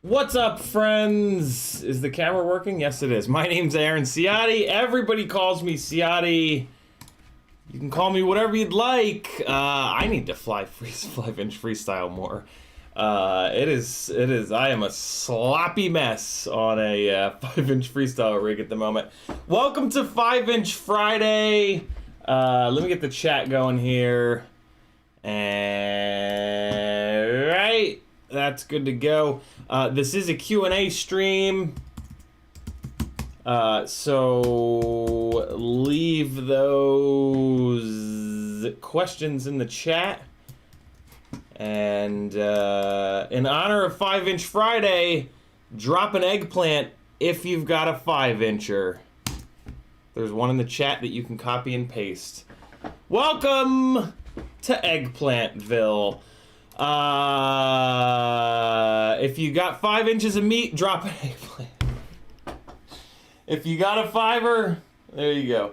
What's up, friends? Is the camera working? Yes, it is. My name's Aaron Ciotti. Everybody calls me Ciotti. You can call me whatever you'd like. I need to fly 5-inch freestyle more. It is. I am a sloppy mess on a 5-inch freestyle rig at the moment. Welcome to 5-inch Friday. Let me get the chat going here. And right. That's good to go. This is a Q&A stream. So So leave those questions in the chat. And in honor of 5-inch Friday, drop an eggplant if you've got a 5-incher. There's one in the chat that you can copy and paste. Welcome to Eggplantville. If you got 5 inches of meat, drop an eggplant. If you got a 5er, there you go.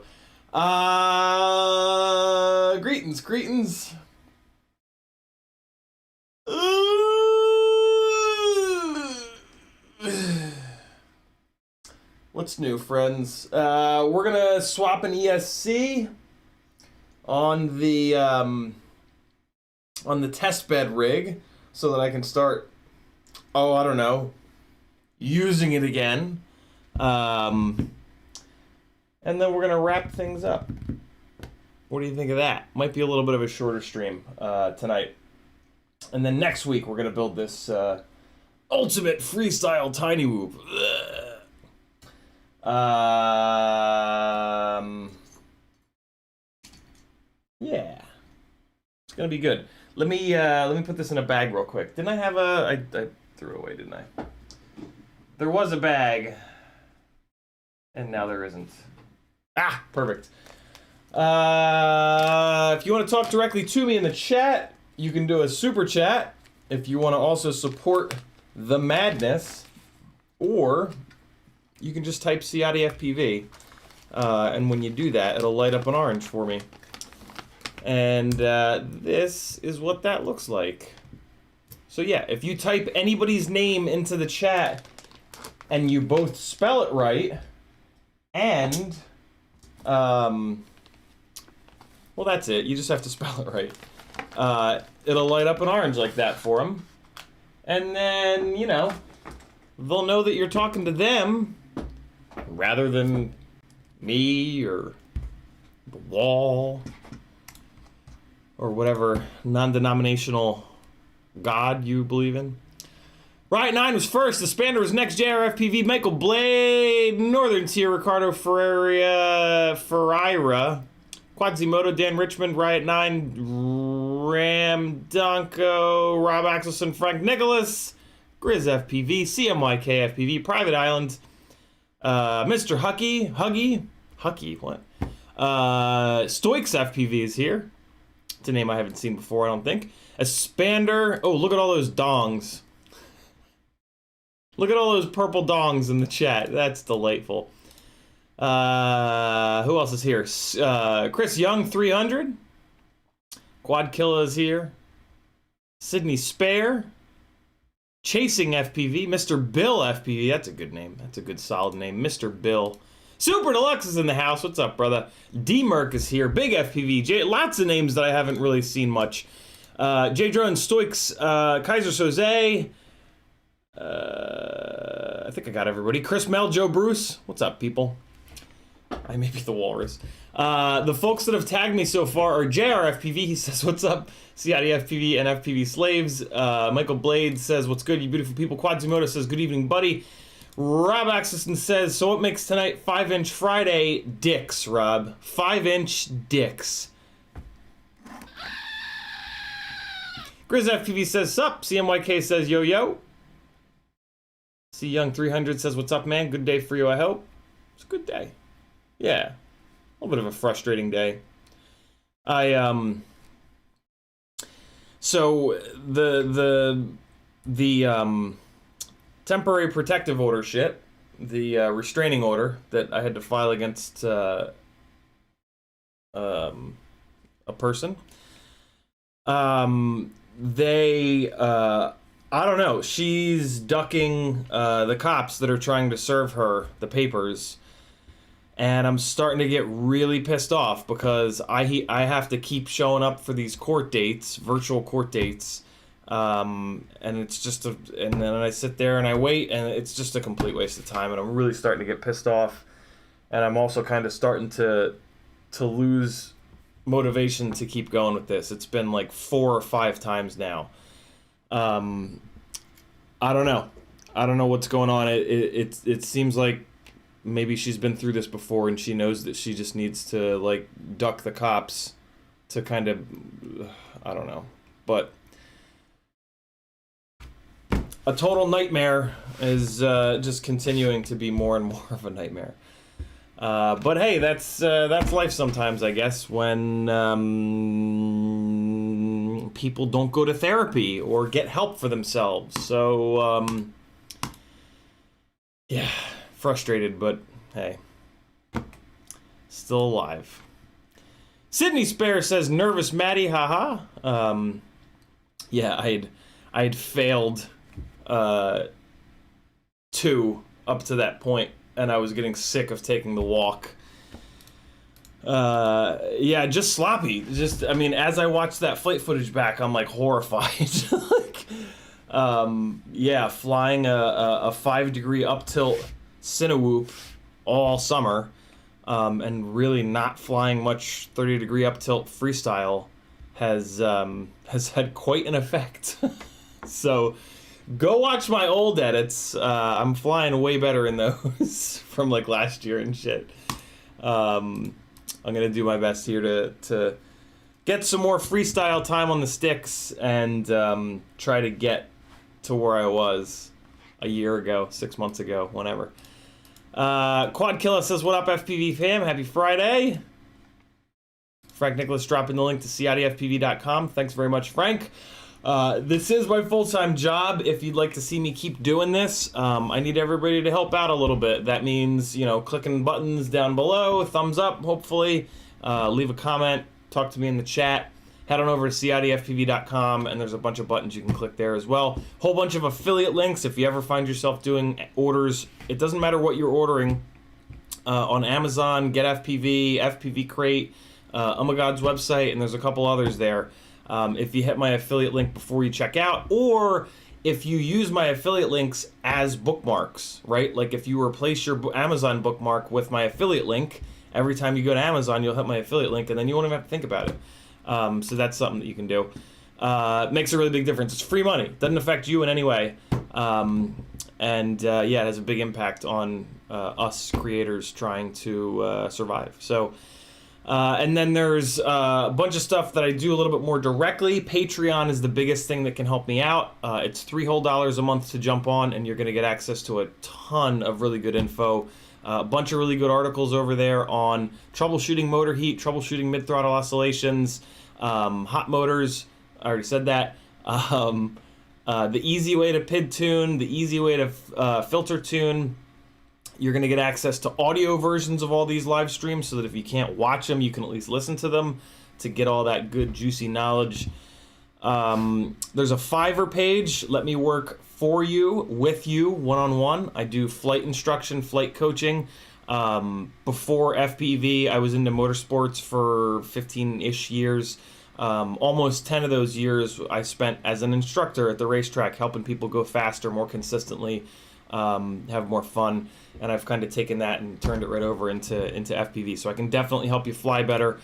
Greetings. What's new, friends? We're gonna swap an ESC on the test bed rig so that I can start, I don't know, using it again. And then we're gonna wrap things up. What do you think of that? Might be a little bit of a shorter stream tonight. And then next week we're gonna build this ultimate freestyle tiny whoop. Yeah, it's gonna be good. Let me put this in a bag real quick. Didn't I have I threw it away, didn't I? There was a bag, and now there isn't. Ah, perfect. If you want to talk directly to me in the chat, you can do a super chat. If you want to also support the madness, or you can just type CiottiFPV, and when you do that, it'll light up an orange for me. And this is what that looks like. So yeah, if you type anybody's name into the chat, and you both spell it right, and, well, that's it. You just have to spell it right. It'll light up an orange like that for them. And then, you know, they'll know that you're talking to them rather than me or the wall or whatever non-denominational god you believe in. Riot 9 was first, the Spander was next, JRFPV, Michael Blade, Northern Tier, Ricardo Ferreira, Quadzimoto, Dan Richmond, Riot 9, Ram Donko, Rob Axelson, Frank Nicholas, Grizz FPV, CMYK FPV, Private Island, Mr. Huggy, what? Stoics FPV is here. It's a name I haven't seen before, I don't think. A Spander, oh, look at all those dongs. Look at all those purple dongs in the chat. That's delightful. Who else is here? Chris Young, 300. Quadkilla is here. Sydney Spare. Chasing FPV. Mr. Bill FPV. That's a good name. That's a good solid name. Mr. Bill. Super Deluxe is in the house. What's up, brother? D-Merc is here. Big FPV. Lots of names that I haven't really seen much. J. Drone, Stoics, Kaiser Soze. I think I got everybody. Chris Mel, Joe Bruce. What's up, people? I may be the walrus. The folks that have tagged me so far are JRFPV. He says, what's up? CiottiFPV and FPV slaves. Michael Blade says, what's good, you beautiful people? Quadzimoto says, good evening, buddy. Rob Axelson says, so what makes tonight 5-inch Friday? Dicks, Rob. 5-inch dicks. Grizz FPV says, sup. CMYK says, yo, yo. C Young 300 says, what's up, man? Good day for you, I hope. It's a good day. Yeah. A little bit of a frustrating day. So the temporary protective order shit, the restraining order that I had to file against a person, I don't know, she's ducking the cops that are trying to serve her the papers, and I'm starting to get really pissed off because I have to keep showing up for these court dates, virtual court dates, and it's just and then I sit there and I wait, and it's just a complete waste of time, and I'm really starting to get pissed off, and I'm also kind of starting to lose motivation to keep going with this. It's been like 4 or 5 times now. I don't know what's going on. It seems like maybe she's been through this before and she knows that she just needs to like duck the cops to kind of, I don't know, but a total nightmare is just continuing to be more and more of a nightmare. But hey, that's life sometimes, I guess, when people don't go to therapy or get help for themselves. So, yeah, frustrated, but hey, still alive. Sydney Spare says, nervous Maddie, haha. Yeah, I'd failed 2 up to that point, and I was getting sick of taking the walk. Yeah, just sloppy. Just, I mean, as I watched that flight footage back, I'm like horrified. Like, yeah, flying a 5-degree up tilt Cinewhoop all summer, and really not flying much 30-degree up tilt freestyle has had quite an effect. So go watch my old edits. I'm flying way better in those from like last year and shit. I'm gonna do my best here to get some more freestyle time on the sticks and try to get to where I was a year ago, 6 months ago, whenever. Quad Killer says, what up, FPV fam? Happy Friday. Frank Nicholas dropping the link to CiottiFPV.com. Thanks very much, Frank. This is my full-time job. If you'd like to see me keep doing this, I need everybody to help out a little bit. That means, you know, clicking buttons down below, thumbs up, hopefully, leave a comment, talk to me in the chat. Head on over to CiottiFPV.com, and there's a bunch of buttons you can click there as well. Whole bunch of affiliate links if you ever find yourself doing orders. It doesn't matter what you're ordering. On Amazon, Get FPV, FPV Crate, Oh My God's website, and there's a couple others there. If you hit my affiliate link before you check out, or if you use my affiliate links as bookmarks, right? Like if you replace your Amazon bookmark with my affiliate link, every time you go to Amazon, you'll hit my affiliate link, and then you won't even have to think about it. So that's something that you can do. Makes a really big difference. It's free money. Doesn't affect you in any way. Yeah, it has a big impact on us creators trying to survive. So, and then there's a bunch of stuff that I do a little bit more directly. Patreon is the biggest thing that can help me out. It's $3 whole a month to jump on, and you're going to get access to a ton of really good info. A bunch of really good articles over there on troubleshooting motor heat, troubleshooting mid-throttle oscillations, hot motors. I already said that. The easy way to PID tune, the easy way to filter tune. You're going to get access to audio versions of all these live streams so that if you can't watch them, you can at least listen to them to get all that good, juicy knowledge. There's a Fiverr page. Let me work for you, with you, one-on-one. I do flight instruction, flight coaching. Before FPV, I was into motorsports for 15-ish years. Almost 10 of those years I spent as an instructor at the racetrack, helping people go faster, more consistently, have more fun. And I've kind of taken that and turned it right over into FPV. So I can definitely help you fly better.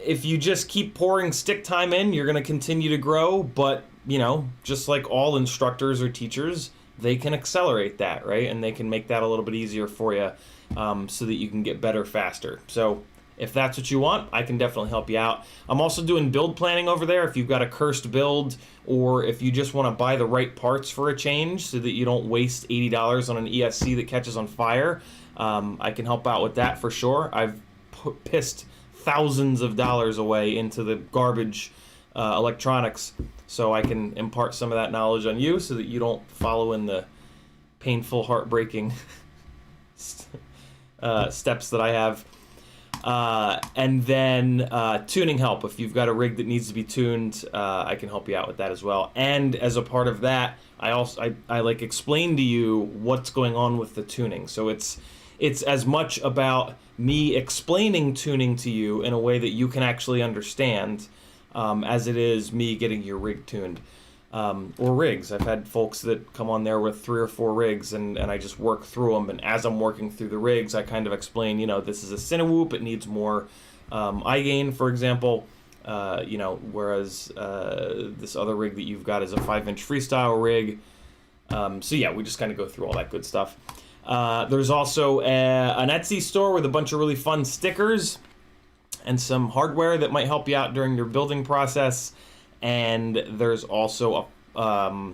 If you just keep pouring stick time in, you're going to continue to grow. But, you know, just like all instructors or teachers, they can accelerate that, right? And they can make that a little bit easier for you so that you can get better faster. So if that's what you want, I can definitely help you out. I'm also doing build planning over there. If you've got a cursed build, or if you just want to buy the right parts for a change so that you don't waste $80 on an ESC that catches on fire, I can help out with that for sure. I've pissed thousands of dollars away into the garbage electronics, so I can impart some of that knowledge on you so that you don't follow in the painful, heartbreaking steps that I have. And then tuning help. If you've got a rig that needs to be tuned, I can help you out with that as well. And as a part of that, I like explain to you what's going on with the tuning. So it's as much about me explaining tuning to you in a way that you can actually understand as it is me getting your rig tuned. Or rigs. I've had folks that come on there with 3 or 4 rigs, and I just work through them. And as I'm working through the rigs, I kind of explain, you know, this is a Cinewhoop, it needs more I-gain, for example. You know, whereas this other rig that you've got is a 5-inch freestyle rig. So yeah, we just kind of go through all that good stuff. There's also an Etsy store with a bunch of really fun stickers and some hardware that might help you out during your building process. And there's also a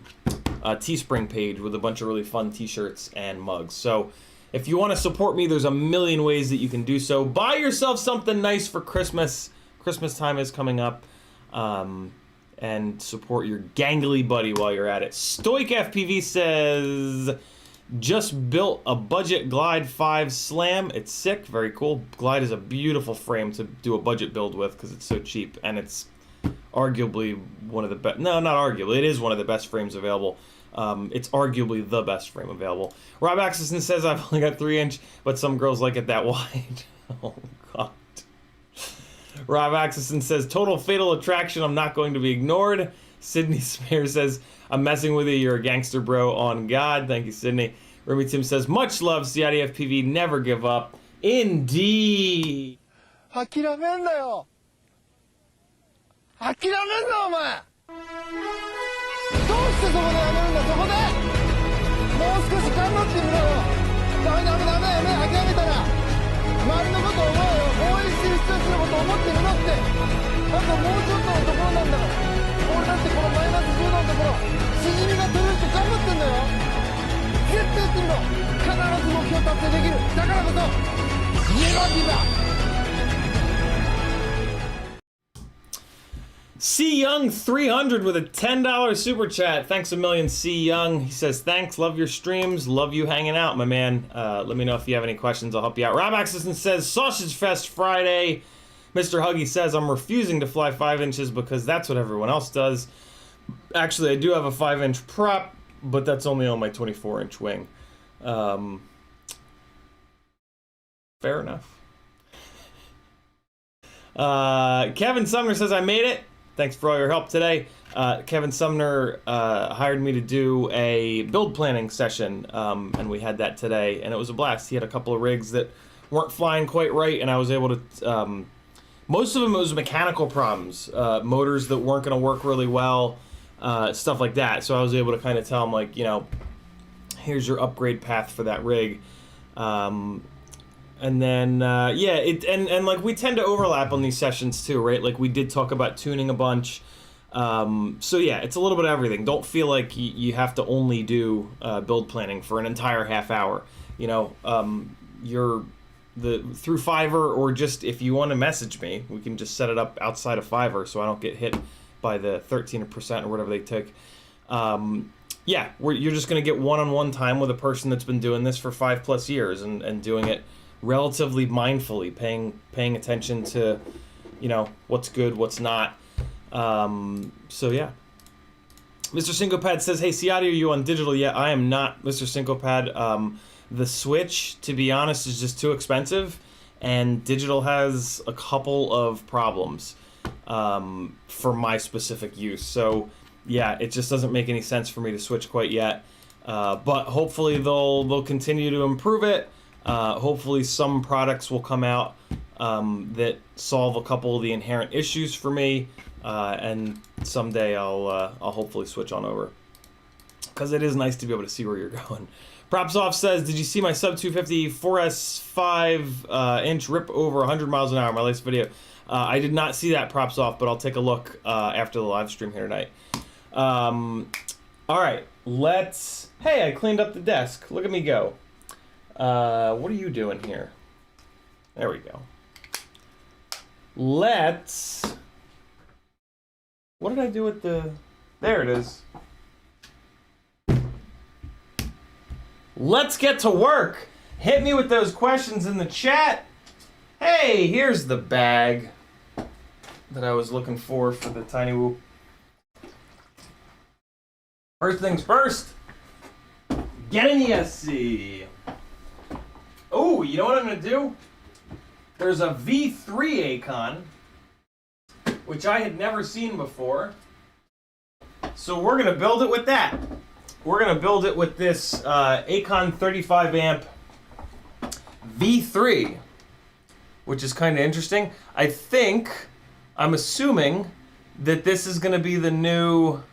Teespring page with a bunch of really fun t-shirts and mugs. So if you want to support me, there's a million ways that you can do so. Buy yourself something nice for Christmas. Christmas time is coming up. And support your gangly buddy while you're at it. StoicFPV says, just built a budget Glide 5 Slam. It's sick, very cool. Glide is a beautiful frame to do a budget build with because it's so cheap, and it's arguably one of the best. No, not arguably. It is one of the best frames available. It's arguably the best frame available. Rob Axelson says, I've only got 3-inch, but some girls like it that wide. Oh, God. Rob Axelson says, total fatal attraction, I'm not going to be ignored. Sydney Smear says, I'm messing with you, you're a gangster bro on God. Thank you, Sydney. Remy Tim says, much love, CiottiFPV, never give up. Indeed. 諦めんなよ。諦めんなお前。どうしてそこでやめるんだ、そこで。もう少し頑張ってみろよ。ダメダメダメ、やめ、諦めたら。周りのことを思うよ。応援してる人たちのことを思ってるのって。あともうちょっとのところなんだから。俺だってこのマイナス10度のところ、しじみが取れると頑張ってんだよ。絶対やってみろ。必ず目標達成できる。だからこそ、ネバーギブアップ。C Young 300 with a $10 super chat. Thanks a million, C Young. He says, thanks, love your streams, love you hanging out, my man. Let me know if you have any questions, I'll help you out. Rob Axelson says, Sausage Fest Friday. Mr. Huggy says, I'm refusing to fly 5 inches because that's what everyone else does. Actually, I do have a 5-inch prop, but that's only on my 24-inch wing. Fair enough. Kevin Sumner says, I made it. Thanks for all your help today. Kevin Sumner hired me to do a build planning session, and we had that today, and it was a blast. He had a couple of rigs that weren't flying quite right, and I was able to... most of them it was mechanical problems, motors that weren't going to work really well, stuff like that. So I was able to kind of tell him, like, you know, here's your upgrade path for that rig. And then, yeah, and like we tend to overlap on these sessions too, right? Like we did talk about tuning a bunch. So yeah, it's a little bit of everything. Don't feel like you have to only do build planning for an entire half hour. You know, through Fiverr, or just if you want to message me, we can just set it up outside of Fiverr so I don't get hit by the 13% or whatever they took. Yeah, you're just going to get one-on-one time with a person that's been doing this for 5+ years and doing it relatively mindfully, paying attention to, you know, what's good, what's not. So yeah. Mr. Syncopad says, hey, Ciotti, are you on digital yet? I am not, Mr. Syncopad. The Switch, to be honest, is just too expensive, and digital has a couple of problems for my specific use. So yeah, it just doesn't make any sense for me to switch quite yet. But hopefully they'll continue to improve it. Hopefully some products will come out that solve a couple of the inherent issues for me, and someday I'll hopefully switch on over, because it is nice to be able to see where you're going. Props Off says, did you see my sub 250 4S 5 inch rip over 100 miles an hour? My latest video. I did not see that, Props Off, but I'll take a look after the live stream here tonight. All right, hey, I cleaned up the desk. Look at me go. What are you doing here? There we go. What did I do with there it is. Let's get to work. Hit me with those questions in the chat. Hey, here's the bag that I was looking for the Tiny Whoop. First things first, get an ESC. Oh, you know what I'm gonna do? There's a V3 Acon, which I had never seen before. So we're gonna build it with that. We're gonna build it with this Acon 35 amp V3, which is kind of interesting. I'm assuming that this is gonna be the new,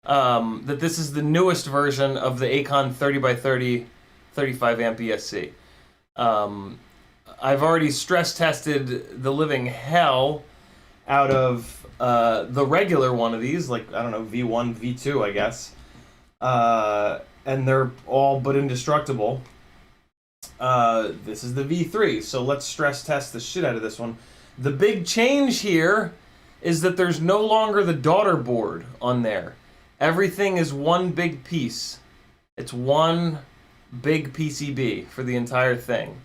that this is the newest version of the Acon 30x30 35 amp ESC. I've already stress tested the living hell out of the regular one of these, like, I don't know, V1, V2, I guess. And they're all but indestructible. This is the V3, so let's stress test the shit out of this one. The big change here is that there's no longer the daughter board on there. Everything is one big piece. It's one big PCB for the entire thing.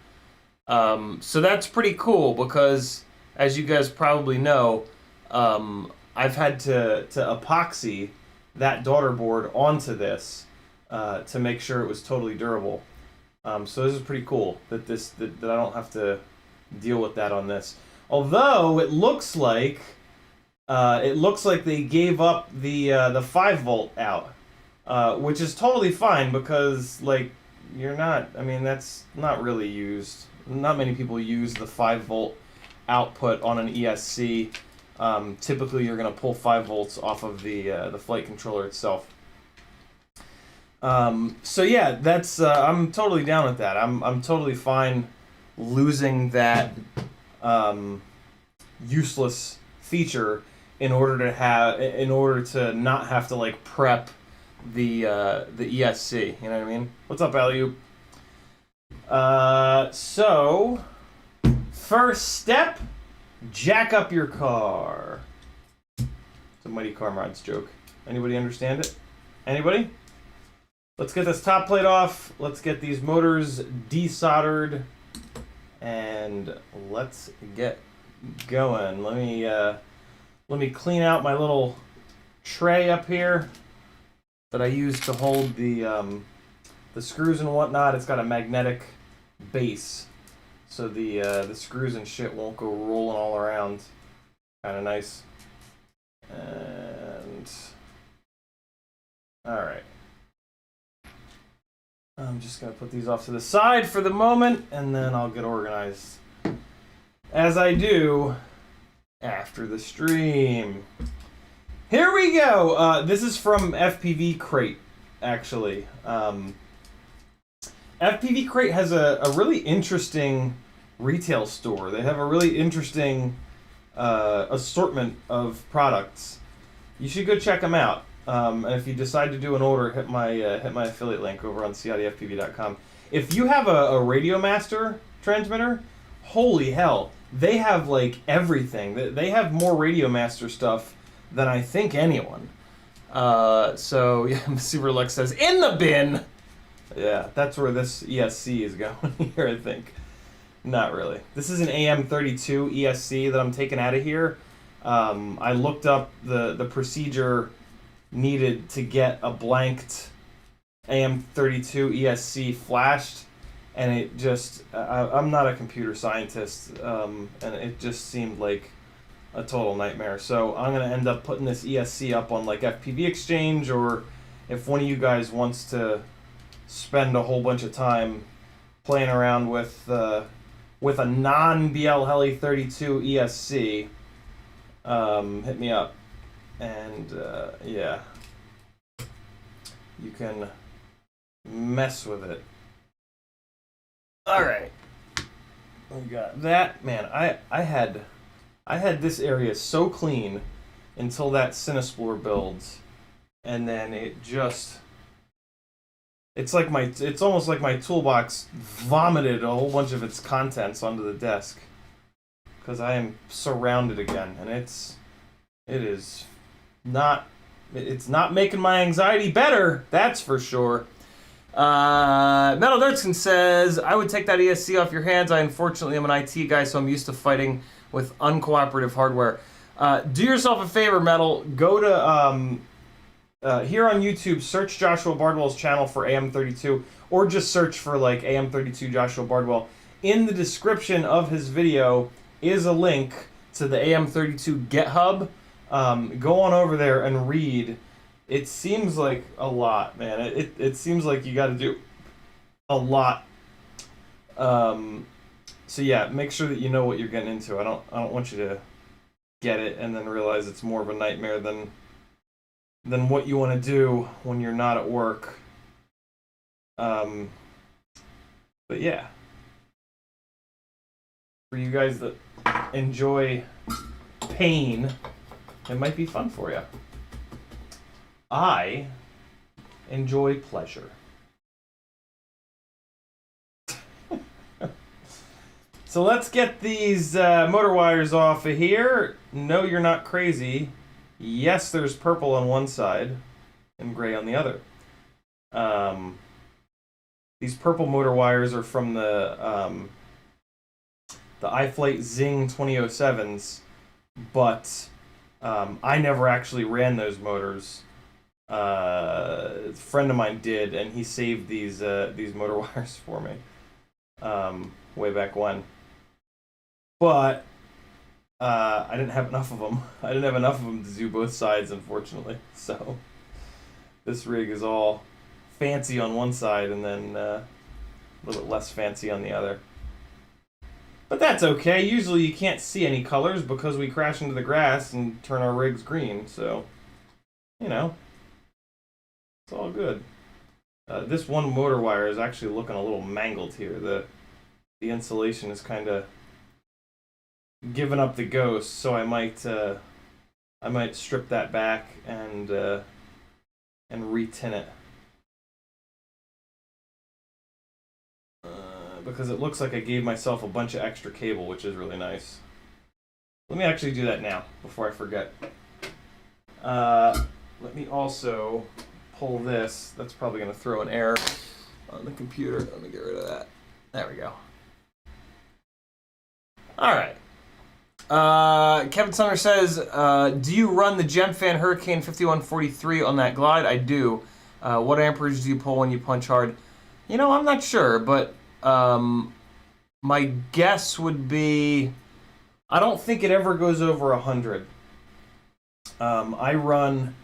So that's pretty cool because, as you guys probably know, I've had to epoxy that daughter board onto this to make sure it was totally durable. So this is pretty cool that that I don't have to deal with that on this. Although it looks like they gave up the 5-volt out, which is totally fine because, like, you're not. I mean, that's not really used. Not many people use the 5-volt output on an ESC. Typically, you're going to pull 5 volts off of the flight controller itself. So yeah, that's I'm totally down with that. I'm totally fine losing that useless feature in order to not have to, like, prep the ESC. You know what I mean? What's up, Alley-oop? So first step, jack up your car. It's a Mighty Car Mods joke. Anybody understand it? Anybody? Let's get this top plate off. Let's get these motors desoldered, and let's get going. Let me clean out my little tray up here that I use to hold the screws and whatnot. It's got a magnetic base, so the screws and shit won't go rolling all around. Kind of nice. And all right. I'm just going to put these off to the side for the moment, and then I'll get organized, as I do after the stream. Here we go. This is from FPV Crate, actually. FPV Crate has a really interesting retail store. They have a really interesting assortment of products. You should go check them out. And if you decide to do an order, hit my affiliate link over on CiottiFPV.com. If you have a Radio Master transmitter, holy hell, they have, like, everything. They have more Radio Master stuff than I think anyone. So yeah, Super Lux says in the bin. Yeah, that's where this ESC is going here, I think. Not really. This is an AM32 ESC that I'm taking out of here. I looked up the procedure needed to get a blanked AM32 ESC flashed, and it just I'm not a computer scientist, and it just seemed like a total nightmare. So I'm gonna end up putting this ESC up on, like, FPV Exchange, or if one of you guys wants to spend a whole bunch of time playing around with a non-BL Heli 32 ESC, hit me up. And yeah, you can mess with it. All right, we got that. Man, I had this area so clean until that Cinesplore builds, and then it's almost like my toolbox vomited a whole bunch of its contents onto the desk, because I am surrounded again, and it's not making my anxiety better, that's for sure. Metal Dirtskin says, I would take that ESC off your hands. I unfortunately am an IT guy, so I'm used to fighting with uncooperative hardware. Do yourself a favor, Metal. Go to here on YouTube, search Joshua Bardwell's channel for AM32, or just search for, like, AM32 Joshua Bardwell. In the description of his video is a link to the AM32 GitHub. Go on over there and read. It seems like a lot, man. It seems like you got to do a lot. So yeah, make sure that you know what you're getting into. I don't want you to get it and then realize it's more of a nightmare than what you want to do when you're not at work. But yeah, for you guys that enjoy pain, it might be fun for you. I enjoy pleasure. So let's get these motor wires off of here. No, you're not crazy. Yes, there's purple on one side and gray on the other. These purple motor wires are from the iFlight Zing 2007s, but I never actually ran those motors. A friend of mine did, and he saved these motor wires for me way back when. But I didn't have enough of them. I didn't have enough of them to do both sides, unfortunately. So this rig is all fancy on one side and then a little bit less fancy on the other. But that's okay. Usually you can't see any colors because we crash into the grass and turn our rigs green. So, you know, it's all good. This one motor wire is actually looking a little mangled here. The insulation is kind of giving up the ghost, so I might strip that back and re-tin it. Because it looks like I gave myself a bunch of extra cable, which is really nice. Let me actually do that now, before I forget. Let me also pull this. That's probably going to throw an error on the computer. Let me get rid of that. There we go. Alright. Kevin Sumner says, do you run the Gemfan Hurricane 5143 on that glide? I do. What amperage do you pull when you punch hard? You know, I'm not sure, but my guess would be, I don't think it ever goes over 100. I run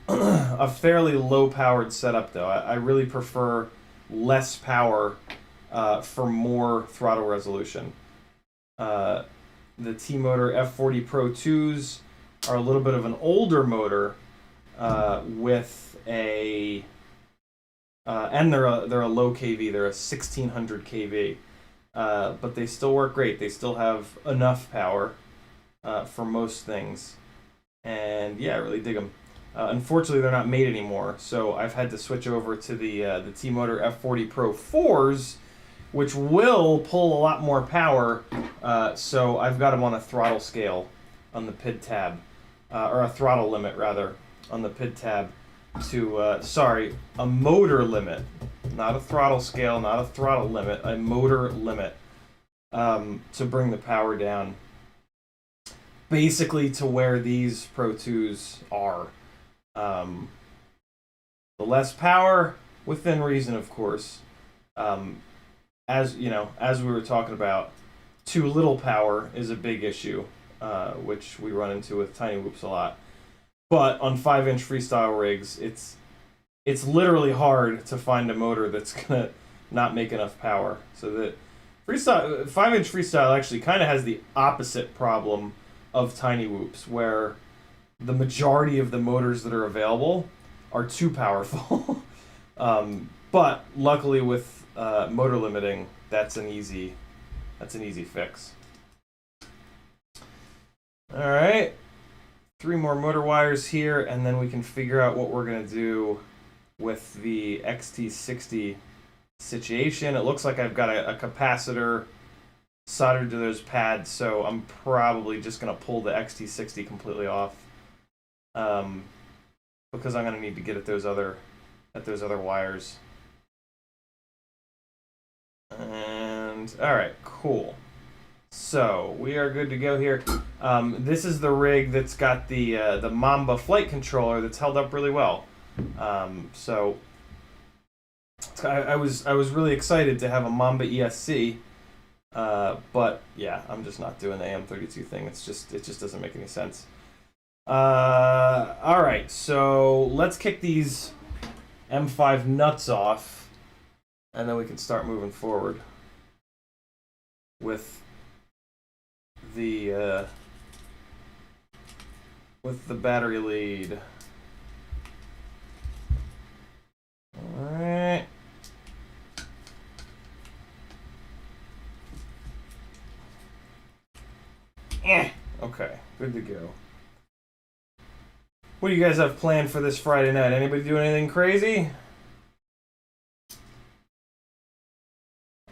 a fairly low-powered setup, though. I really prefer less power for more throttle resolution. The T-Motor F40 Pro 2s are a little bit of an older motor with a... and they're a low kV. They're a 1600 kV, but they still work great. They still have enough power for most things, and yeah, I really dig them. Unfortunately, they're not made anymore, so I've had to switch over to the T-Motor F40 Pro 4s, which will pull a lot more power. So I've got them on a throttle scale on the PID tab, or a throttle limit rather on the PID tab. To a motor limit, not a throttle scale, not a throttle limit, a motor limit, to bring the power down basically to where these Pro 2s are. The less power within reason, of course. As you know, as we were talking about, too little power is a big issue, which we run into with tiny whoops a lot. But on 5-inch freestyle rigs, it's literally hard to find a motor that's gonna not make enough power. So that 5-inch freestyle actually kind of has the opposite problem of tiny whoops, where the majority of the motors that are available are too powerful. But luckily with motor limiting, that's an easy fix. All right. 3 more motor wires here, and then we can figure out what we're going to do with the XT60 situation. It looks like I've got a capacitor soldered to those pads, so I'm probably just going to pull the XT60 completely off, because I'm going to need to get at those other wires. And all right, cool. So we are good to go here. This is the rig that's got the Mamba flight controller that's held up really well. So I was really excited to have a Mamba ESC, but yeah, I'm just not doing the AM32 thing. It just doesn't make any sense. All right, so let's kick these M5 nuts off, and then we can start moving forward with the battery lead. All right. Okay, good to go. What do you guys have planned for this Friday night? Anybody do anything crazy?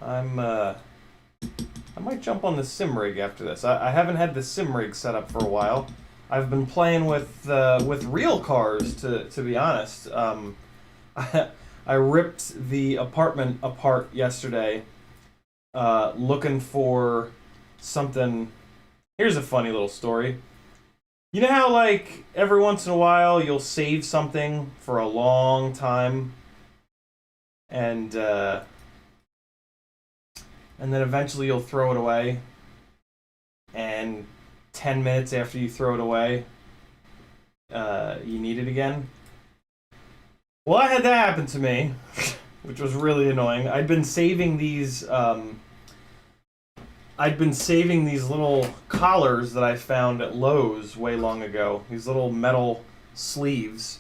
I might jump on the sim rig after this. I haven't had the sim rig set up for a while. I've been playing with real cars, to be honest. I ripped the apartment apart yesterday, looking for something. Here's a funny little story. You know how, like, every once in a while you'll save something for a long time, and then eventually you'll throw it away, and 10 minutes after you throw it away, you need it again? Well, I had that happen to me, which was really annoying. I'd been saving these little collars that I found at Lowe's way long ago. These little metal sleeves,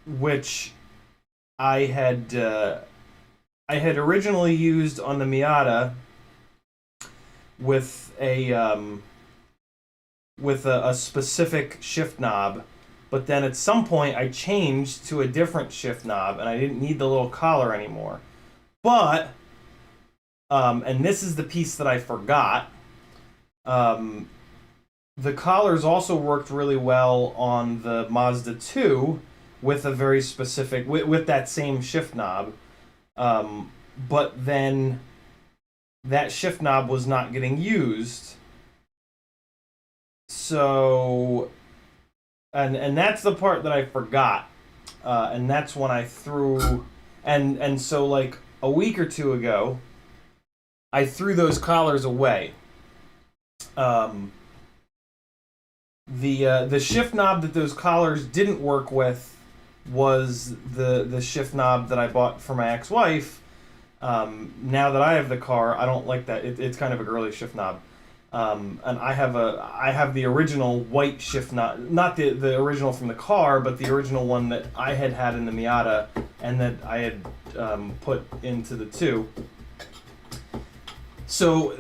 which I had originally used on the Miata with a specific shift knob, but then at some point I changed to a different shift knob and I didn't need the little collar anymore. But and this is the piece that I forgot. The collars also worked really well on the Mazda 2 with a very specific, with that same shift knob. But then that shift knob was not getting used. So, and that's the part that I forgot. And that's when I threw, and so like a week or two ago, I threw those collars away. The shift knob that those collars didn't work with was the shift knob that I bought for my ex-wife. Now that I have the car, I don't like that. It's kind of a girly shift knob. And I have the original white shift knob, not the original from the car, but the original one that I had in the Miata and that I had put into the 2. So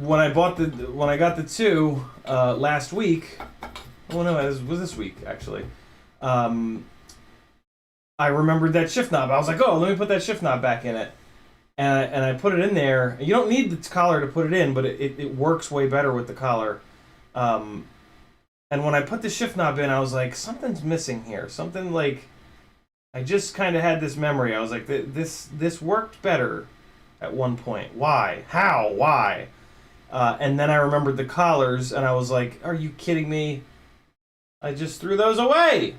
when I got the 2 last week, oh no, it was this week actually. I remembered that shift knob. I was like, oh, let me put that shift knob back in it, and I put it in there. You don't need the collar to put it in, but it works way better with the collar. And when I put the shift knob in, I was like, something's missing here. Something like, I just kind of had this memory. I was like, this worked better at one point. Why? How? Why? And then I remembered the collars, and I was like, are you kidding me? I just threw those away.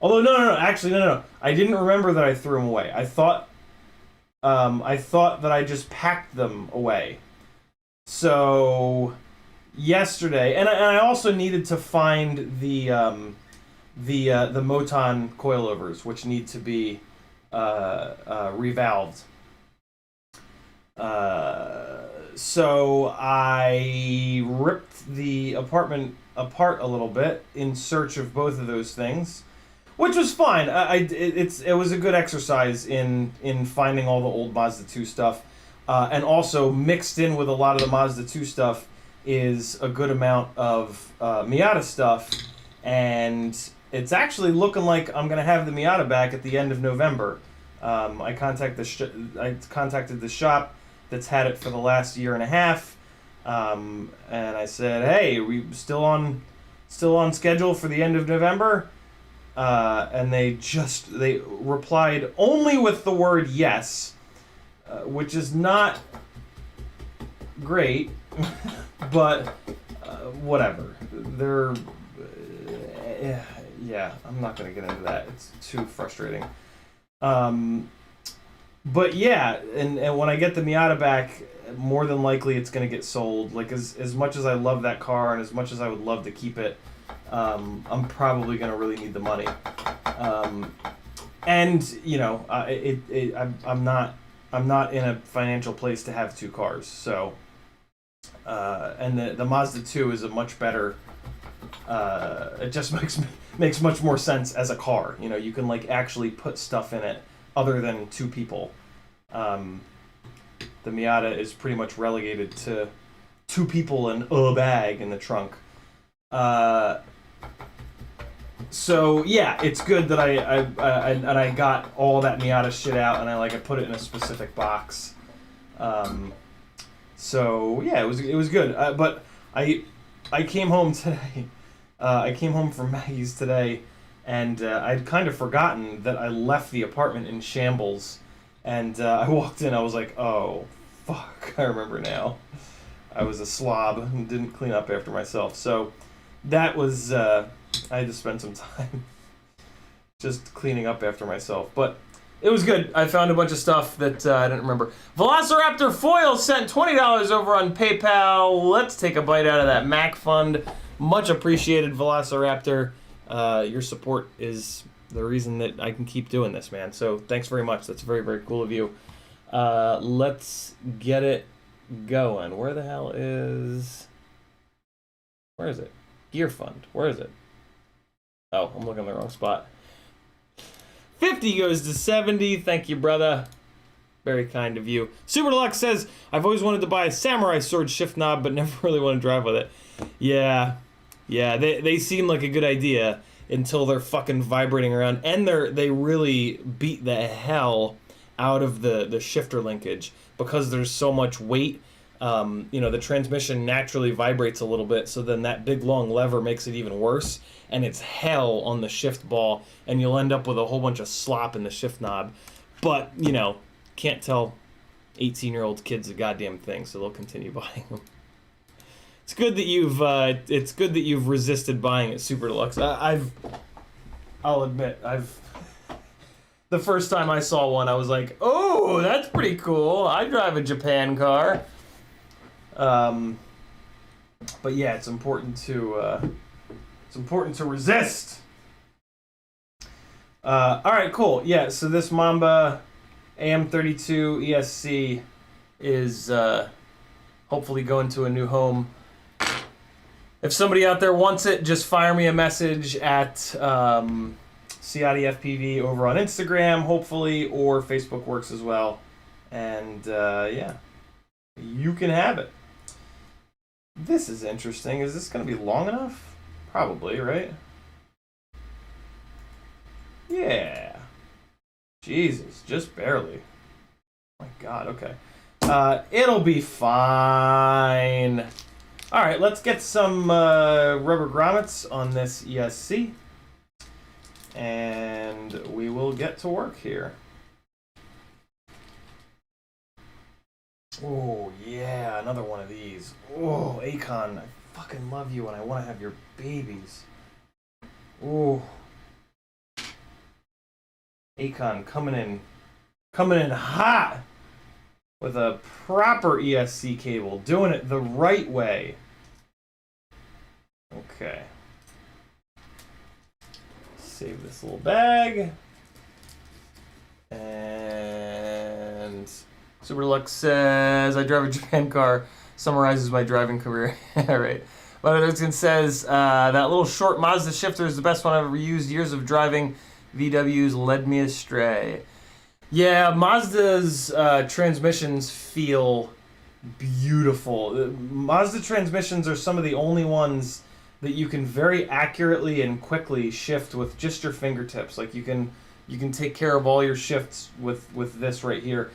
Although, no. Actually, no. I didn't remember that I threw them away. I thought that I just packed them away. So, yesterday, and I also needed to find the Moton coilovers, which need to be revalved. So I ripped the apartment apart a little bit in search of both of those things, which was fine. It was a good exercise in finding all the old Mazda 2 stuff, and also mixed in with a lot of the Mazda 2 stuff is a good amount of Miata stuff, and it's actually looking like I'm gonna have the Miata back at the end of November. I contacted the shop that's had it for the last year and a half, and I said, "Hey, are we still on schedule for the end of November?" And they replied only with the word yes, which is not great, but whatever. They're yeah, I'm not gonna get into that. It's too frustrating. But yeah, and when I get the Miata back, more than likely it's going to get sold. Like, as much as I love that car and as much as I would love to keep it, I'm probably going to really need the money. And you know, I'm not in a financial place to have 2 cars. So, and the Mazda 2 is a much better. It just makes much more sense as a car. You know, you can like actually put stuff in it other than 2 people. The Miata is pretty much relegated to 2 people and a bag in the trunk. So yeah, it's good that I got all that Miata shit out, and I put it in a specific box. So yeah, it was good. But I came home today. I came home from Maggie's today, and I'd kind of forgotten that I left the apartment in shambles. And I walked in. I was like, oh fuck! I remember now. I was a slob and didn't clean up after myself. So that was. I had to spend some time just cleaning up after myself, but it was good. I found a bunch of stuff that I didn't remember. Velociraptor Foil sent $20 over on PayPal. Let's take a bite out of that Mac fund. Much appreciated, Velociraptor. Your support is the reason that I can keep doing this, man. So thanks very much. That's very, very cool of you. Let's get it going. Where the hell is... Where is it? Gear Fund. Where is it? Oh, I'm looking in the wrong spot. 50 goes to 70. Thank you, brother. Very kind of you. Super Deluxe says, I've always wanted to buy a samurai sword shift knob, but never really want to drive with it. Yeah, they seem like a good idea until they're fucking vibrating around, and they really beat the hell out of the shifter linkage because there's so much weight. The transmission naturally vibrates a little bit, so then that big long lever makes it even worse, and it's hell on the shift ball, and you'll end up with a whole bunch of slop in the shift knob. But, can't tell 18-year-old kids a goddamn thing, so they'll continue buying them. It's good that you've resisted buying it, Super Deluxe. I'll admit, the first time I saw one, I was like, oh, that's pretty cool. I drive a Japan car. But yeah, it's important to resist. All right, cool. Yeah, so this Mamba AM32 ESC is hopefully going to a new home. If somebody out there wants it, just fire me a message at CiottiFPV over on Instagram, hopefully, or Facebook works as well. And yeah, you can have it. This is interesting. Is this going to be long enough? Probably, right? Yeah. Jesus, just barely. Oh my God, okay. It'll be fine. All right, let's get some rubber grommets on this ESC. And we will get to work here. Oh, yeah, another one of these. Oh, Akon, I fucking love you and I want to have your babies. Oh. Akon coming in hot with a proper ESC cable, doing it the right way. Okay. Save this little bag. And Super Deluxe says, I drive a Japan car, summarizes my driving career. All right. But it says, that little short Mazda shifter is the best one I've ever used. Years of driving VWs led me astray. Yeah, Mazda's transmissions feel beautiful. Mazda transmissions are some of the only ones that you can very accurately and quickly shift with just your fingertips. Like you can take care of all your shifts with this right here.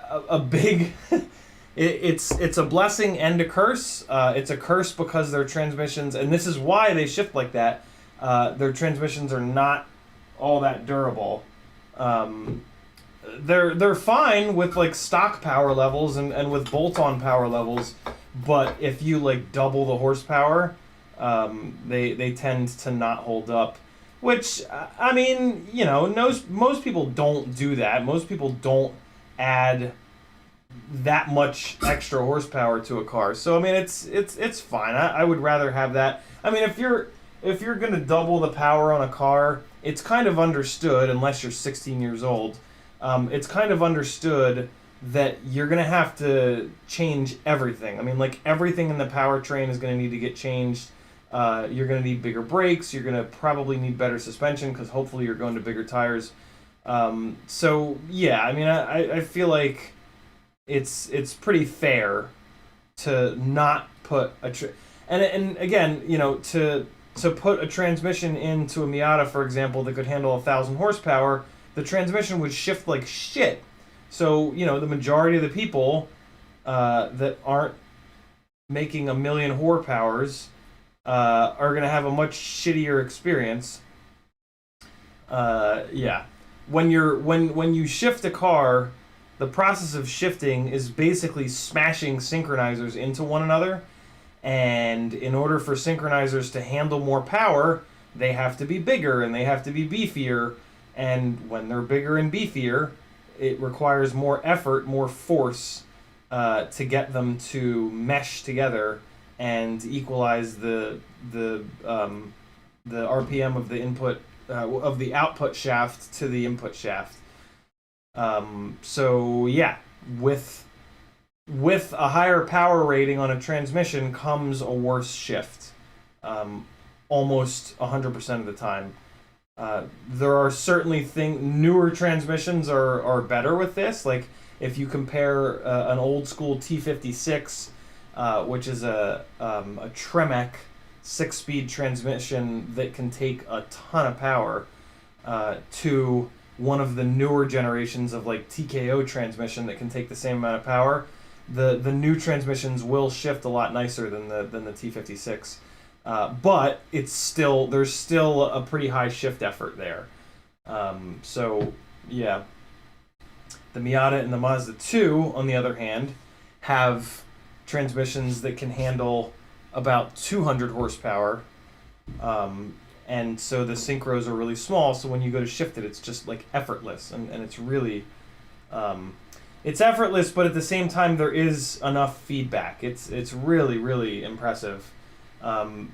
A big it's a blessing and a curse. It's a curse because their transmissions, and this is why they shift like that, their transmissions are not all that durable. They're fine with like stock power levels and with bolt-on power levels, but if you like double the horsepower, they tend to not hold up. Which, I mean, most people don't do that. Most people don't add that much extra horsepower to a car. So I mean, it's fine. I would rather have that. I mean, if you're gonna double the power on a car, it's kind of understood, unless you're 16 years old. It's kind of understood that you're gonna have to change everything. I mean, like everything in the powertrain is gonna need to get changed. You're gonna need bigger brakes. You're gonna probably need better suspension because hopefully you're going to bigger tires. So yeah, I mean, I feel like it's pretty fair to not put a and again, you know, to put a transmission into a Miata, for example, that could handle 1,000 horsepower, the transmission would shift like shit. So, you know, the majority of the people that aren't making 1,000,000 horsepowers are going to have a much shittier experience. Yeah. When you shift a car, the process of shifting is basically smashing synchronizers into one another. And in order for synchronizers to handle more power, they have to be bigger and they have to be beefier. And when they're bigger and beefier, it requires more effort, more force to get them to mesh together and equalize the RPM of the input of the output shaft to the input shaft. So yeah, with a higher power rating on a transmission comes a worse shift, almost 100% of the time. There are certainly newer transmissions are better with this. Like if you compare an old school T56, which is a Tremec 6-speed transmission that can take a ton of power, to one of the newer generations of like TKO transmission that can take the same amount of power, the new transmissions will shift a lot nicer than the T56. But there's still a pretty high shift effort there. So yeah, the Miata and the Mazda 2, on the other hand, have transmissions that can handle about 200 horsepower. And so the synchros are really small, so when you go to shift it, it's just like effortless, and it's really it's effortless, but at the same time there is enough feedback. It's really, really impressive. The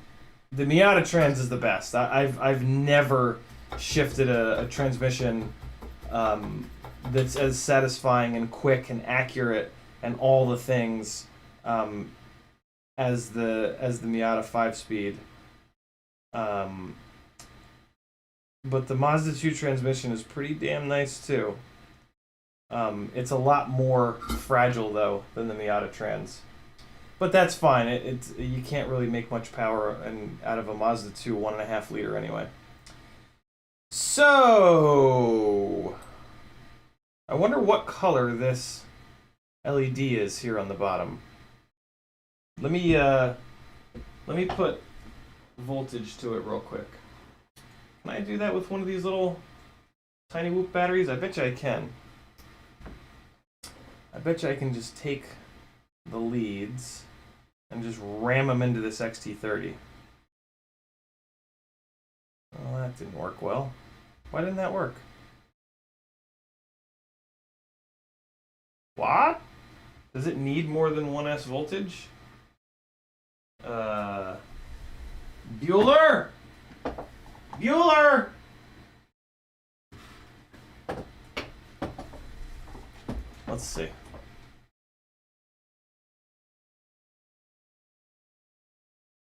Miata Trans is the best. I've never shifted a transmission that's as satisfying and quick and accurate and all the things as the Miata 5-speed. But the Mazda 2 transmission is pretty damn nice too. It's a lot more fragile though than the Miata Trans, but that's fine. You can't really make much power out of a Mazda 2 1.5 liter anyway. So I wonder what color this LED is here on the bottom. Let me put voltage to it real quick. Can I do that with one of these little tiny whoop batteries? I bet you I can. I bet you I can just take the leads and just ram them into this XT30. Well, that didn't work well. Why didn't that work? What? Does it need more than 1S voltage? Bueller! Bueller! Let's see.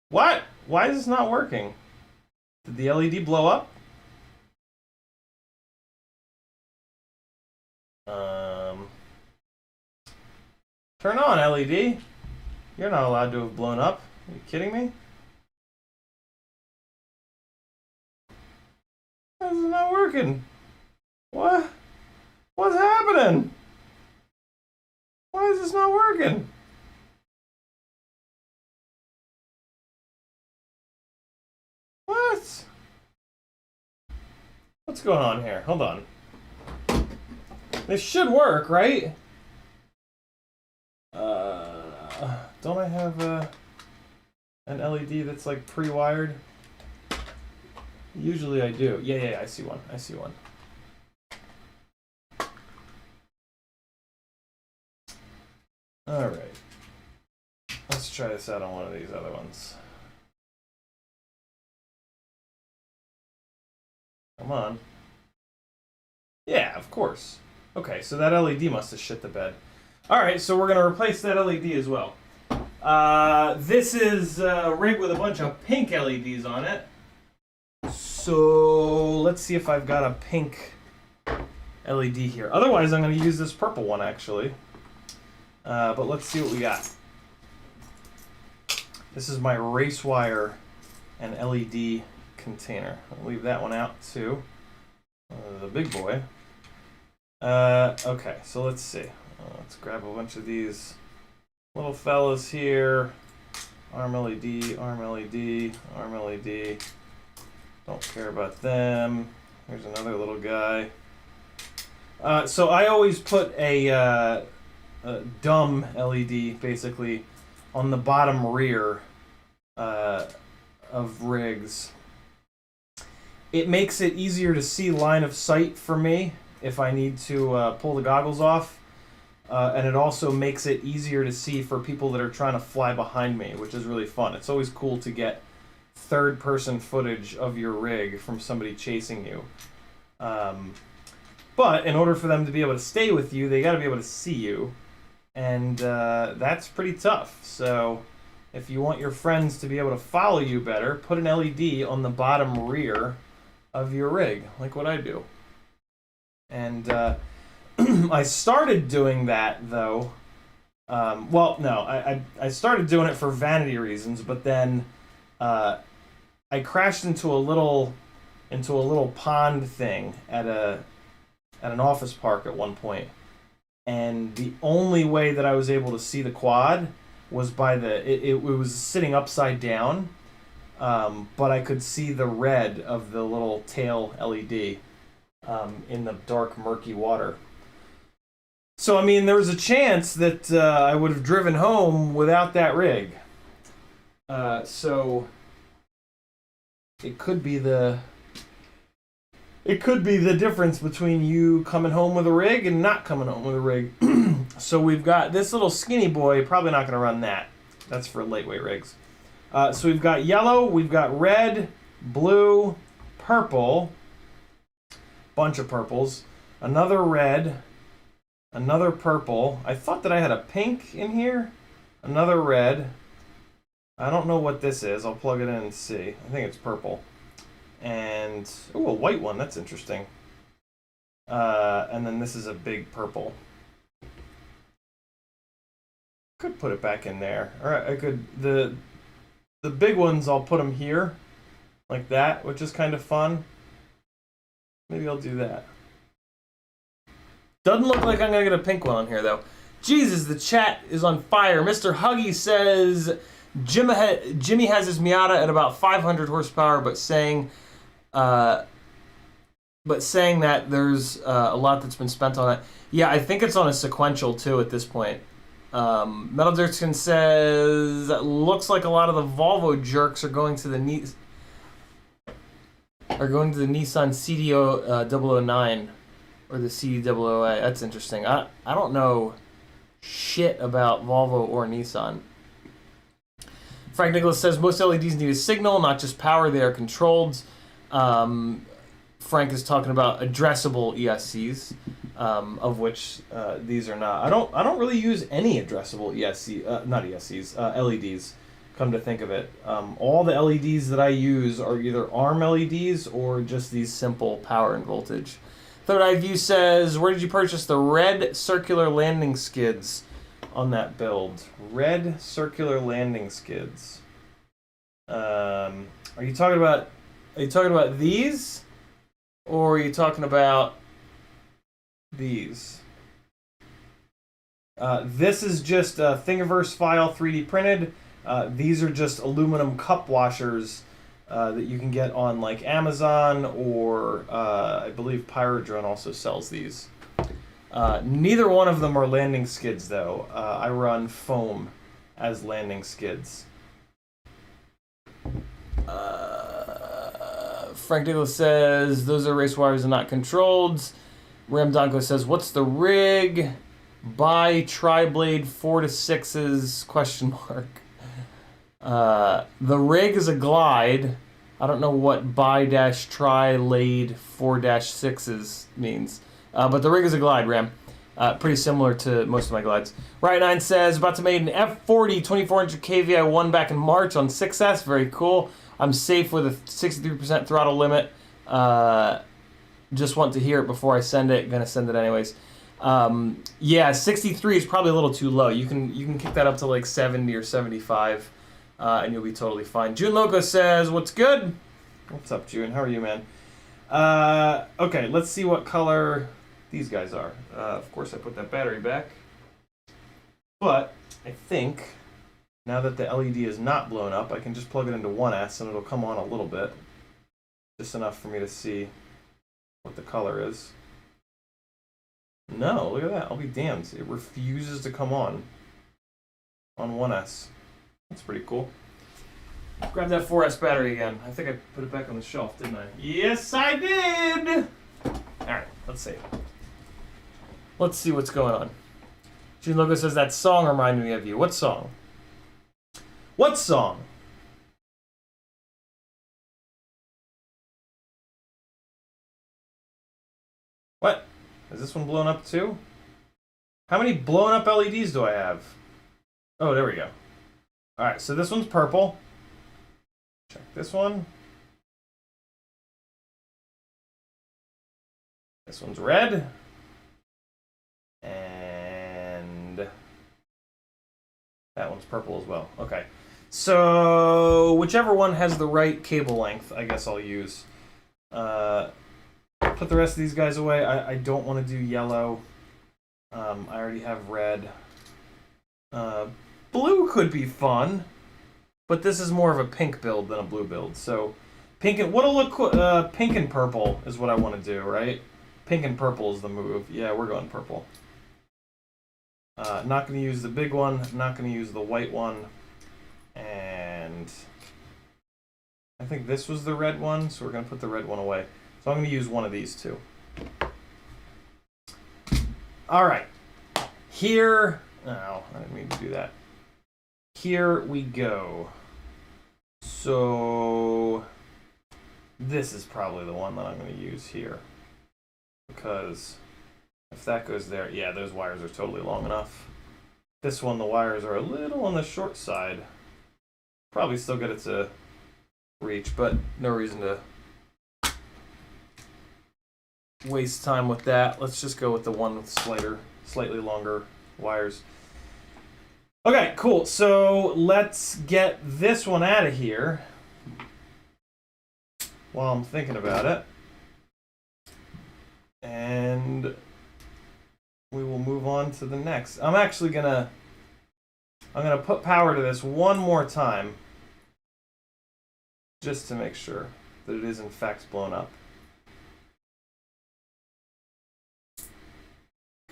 What? Why is this not working? Did the LED blow up? Turn on, LED. You're not allowed to have blown up. Are you kidding me? This is not working. What? What's happening? Why is this not working? What? What's going on here? Hold on. This should work, right? Don't I have an LED that's like pre-wired? Usually I do. Yeah, I see one. I see one. All right. Let's try this out on one of these other ones. Come on. Yeah, of course. Okay, so that LED must have shit the bed. All right, so we're going to replace that LED as well. This is a rig with a bunch of pink LEDs on it. So let's see if I've got a pink LED here. Otherwise, I'm going to use this purple one, actually. But let's see what we got. This is my race wire and LED container. I'll leave that one out too. The big boy. Okay, so let's see. Let's grab a bunch of these little fellas here. Arm LED, arm LED, arm LED. Don't care about them. Here's another little guy. So I always put a dumb LED, basically, on the bottom rear of rigs. It makes it easier to see line of sight for me if I need to pull the goggles off. And it also makes it easier to see for people that are trying to fly behind me, which is really fun. It's always cool to get third-person footage of your rig from somebody chasing you. But in order for them to be able to stay with you, they got to be able to see you. And that's pretty tough. So if you want your friends to be able to follow you better, put an LED on the bottom rear of your rig, like what I do. And I started doing that, though. Well, no, I started doing it for vanity reasons, but then I crashed into a little pond thing at an office park at one point, and the only way that I was able to see the quad was by it was sitting upside down, but I could see the red of the little tail LED in the dark, murky water. So, I mean, there was a chance that I would have driven home without that rig. So it could be the difference between you coming home with a rig and not coming home with a rig. So we've got this little skinny boy, probably not going to run that. That's for lightweight rigs. So we've got yellow, we've got red, blue, purple, bunch of purples, another red, another purple. I thought that I had a pink in here. Another red. I don't know what this is. I'll plug it in and see. I think it's purple. And, ooh, a white one. That's interesting. And then this is a big purple. Could put it back in there. All right, I could. The big ones, I'll put them here, like that, which is kind of fun. Maybe I'll do that. Doesn't look like I'm going to get a pink one on here, though. Jesus, the chat is on fire. Mr. Huggy says Jimmy has his Miata at about 500 horsepower, but saying that there's a lot that's been spent on it. Yeah, I think it's on a sequential, too, at this point. Metal Dirtskin says, looks like a lot of the Volvo jerks are going to the Nissan CD009. Or the CD008. That's interesting. I don't know shit about Volvo or Nissan. Frank Nicholas says most LEDs need a signal, not just power. They are controlled. Frank is talking about addressable ESCs, of which these are not. I don't really use any addressable ESC, not ESCs, LEDs. Come to think of it, all the LEDs that I use are either ARM LEDs or just these simple power and voltage. Third Eye View says, where did you purchase the red circular landing skids on that build? Red circular landing skids. Are you talking about these? Or are you talking about these? This is just a Thingiverse file 3D printed. These are just aluminum cup washers that you can get on like Amazon or I believe Pyrodrone also sells these. Neither one of them are landing skids though. I run foam as landing skids. Frank Douglas says those are race wires and not controlled. Ram Donko says what's the rig? Buy tri-blade 4 to 6s question mark. The rig is a glide. I don't know what bi-tri-lade 4-6s means. But the rig is a glide, Ram. Pretty similar to most of my glides. Riot9 says, about to make an F40 2400 kV I won back in March on 6S. Very cool. I'm safe with a 63% throttle limit. Just want to hear it before I send it. Gonna send it anyways. Yeah, 63 is probably a little too low. You can kick that up to like 70 or 75. and you'll be totally fine. June Loco says, what's good? What's up, June? How are you, man? Okay, let's see what color these guys are. Of course, I put that battery back. But I think now that the LED is not blown up, I can just plug it into 1S and it'll come on a little bit. Just enough for me to see what the color is. No, look at that. I'll be damned. It refuses to come on 1S. That's pretty cool. Grab that 4S battery again. I think I put it back on the shelf, didn't I? Yes, I did! Alright, let's see. Let's see what's going on. Gene Logo says that song reminded me of you. What song? What song? What? Is this one blown up too? How many blown up LEDs do I have? Oh, there we go. Alright, so this one's purple. Check this one. This one's red. And that one's purple as well. Okay. So whichever one has the right cable length, I guess I'll use. Put the rest of these guys away. I don't want to do yellow. I already have red. Blue could be fun, but this is more of a pink build than a blue build. So pink and what'll look pink and purple is what I want to do, right? Pink and purple is the move. Yeah, we're going purple. Not going to use the big one. Not going to use the white one. And I think this was the red one, so we're going to put the red one away. So I'm going to use one of these two. All right. Here, oh, I didn't mean to do that. Here we go. So this is probably the one that I'm going to use here. Because if that goes there, yeah, those wires are totally long enough. This one, the wires are a little on the short side. Probably still get it to reach, but no reason to waste time with that. Let's just go with the one with slightly longer wires. Okay, cool. So let's get this one out of here while I'm thinking about it. And we will move on to the next. I'm actually gonna put power to this one more time just to make sure that it is in fact blown up.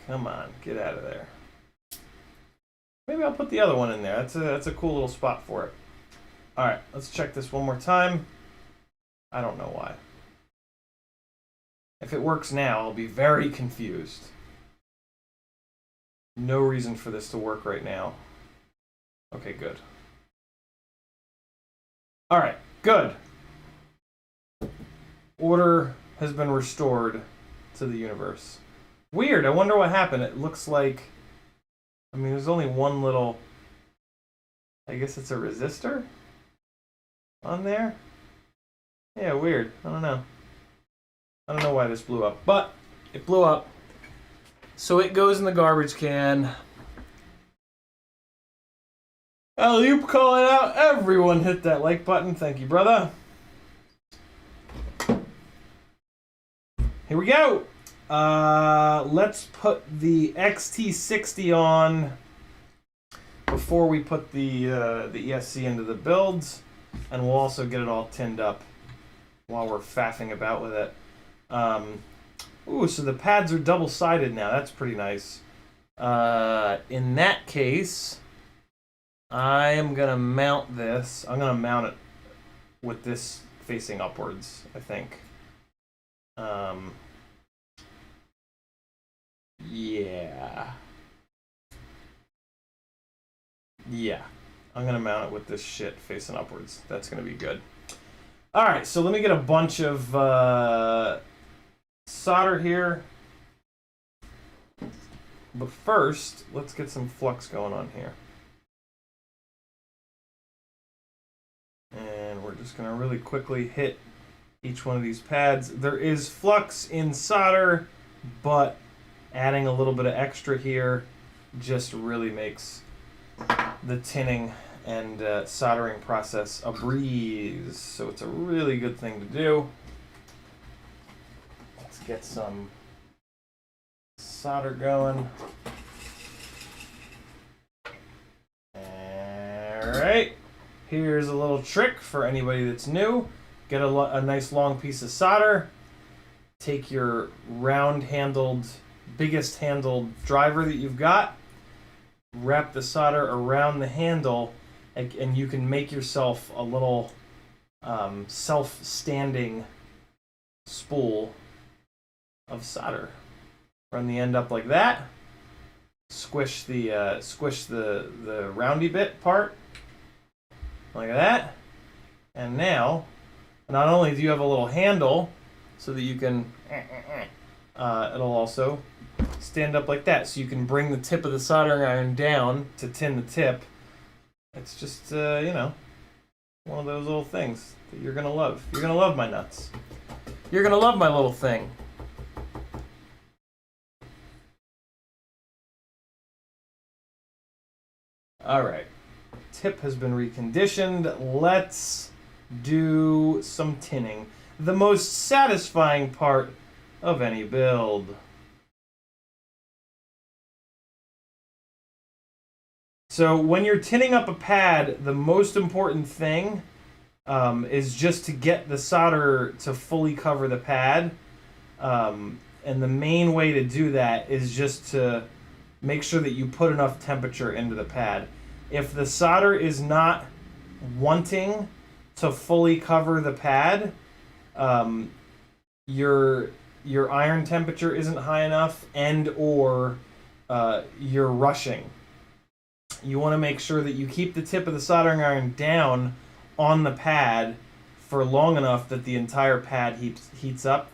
Come on, get out of there. Maybe I'll put the other one in there. That's a cool little spot for it. All right, let's check this one more time. I don't know why. If it works now, I'll be very confused. No reason for this to work right now. Okay, good. All right, good. Order has been restored to the universe. Weird, I wonder what happened. It looks like, I mean, there's only one little, I guess it's a resistor on there. Yeah, weird. I don't know. I don't know why this blew up, but it blew up. So it goes in the garbage can. Alley-oop calling out. Everyone hit that like button. Thank you, brother. Here we go. Let's put the XT60 on before we put the ESC into the builds, and we'll also get it all tinned up while we're faffing about with it. Ooh, so the pads are double-sided now. That's pretty nice. In that case, I am going to mount this. I'm going to mount it with this facing upwards, I think. Yeah. Yeah. I'm going to mount it with this shit facing upwards. That's going to be good. All right, so let me get a bunch of solder here. But first, let's get some flux going on here. And we're just going to really quickly hit each one of these pads. There is flux in solder, but adding a little bit of extra here just really makes the tinning and soldering process a breeze. So it's a really good thing to do. Let's get some solder going. Alright, here's a little trick for anybody that's new. Get a nice long piece of solder. Take your round-handled, biggest handled driver that you've got. Wrap the solder around the handle, and you can make yourself a little self-standing spool of solder. Run the end up like that. Squish the roundy bit part like that. And now, not only do you have a little handle so that you can, it'll also stand up like that, so you can bring the tip of the soldering iron down to tin the tip. It's just, you know, one of those little things that you're gonna love. You're gonna love my nuts. You're gonna love my little thing. All right, tip has been reconditioned. Let's do some tinning. The most satisfying part of any build. So when you're tinning up a pad, the most important thing is just to get the solder to fully cover the pad. And the main way to do that is just to make sure that you put enough temperature into the pad. If the solder is not wanting to fully cover the pad, your iron temperature isn't high enough, and or you're rushing. You want to make sure that you keep the tip of the soldering iron down on the pad for long enough that the entire pad heats up.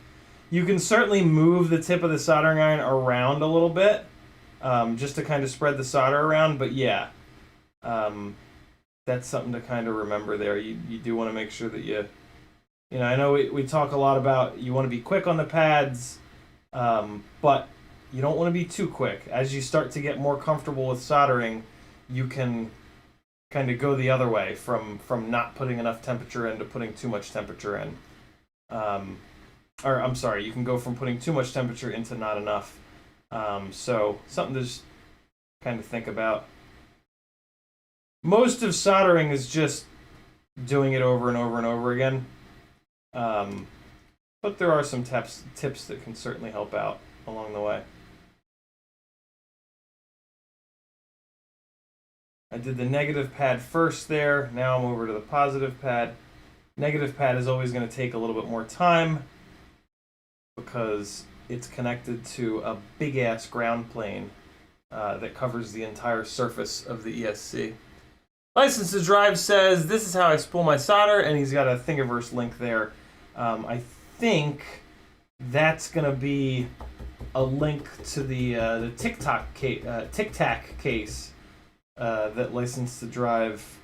You can certainly move the tip of the soldering iron around a little bit, just to kind of spread the solder around, but yeah, that's something to kind of remember there. You do want to make sure that you know, I know we talk a lot about you want to be quick on the pads, but you don't want to be too quick. As you start to get more comfortable with soldering, you can kind of go the other way from not putting enough temperature in to putting too much temperature in. Or I'm sorry, you can go from putting too much temperature into not enough. So something to just kind of think about. Most of soldering is just doing it over and over and over again. But there are some tips that can certainly help out along the way. I did the negative pad first there. Now I'm over to the positive pad. Negative pad is always going to take a little bit more time because it's connected to a big-ass ground plane that covers the entire surface of the ESC. License to Drive says, this is how I spool my solder, and he's got a Thingiverse link there. I think that's going to be a link to the Tic Tac case that License to Drive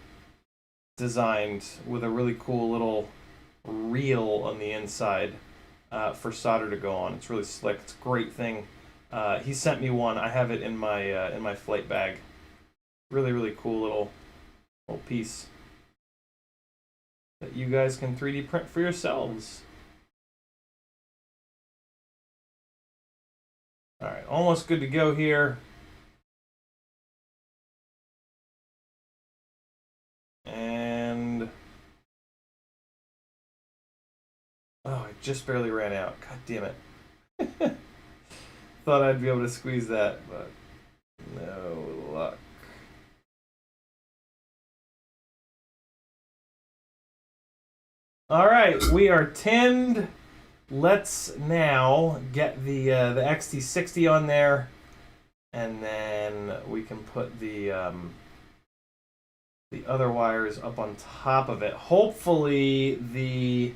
designed with a really cool little reel on the inside for solder to go on. It's really slick. It's a great thing. He sent me one. I have it in my flight bag. Really, really cool little piece that you guys can 3D print for yourselves. All right, almost good to go here. And oh, I just barely ran out. God damn it. Thought I'd be able to squeeze that, but no luck. All right, we are tinned. Let's now get the XT60 on there, and then we can put the other wires up on top of it. Hopefully the...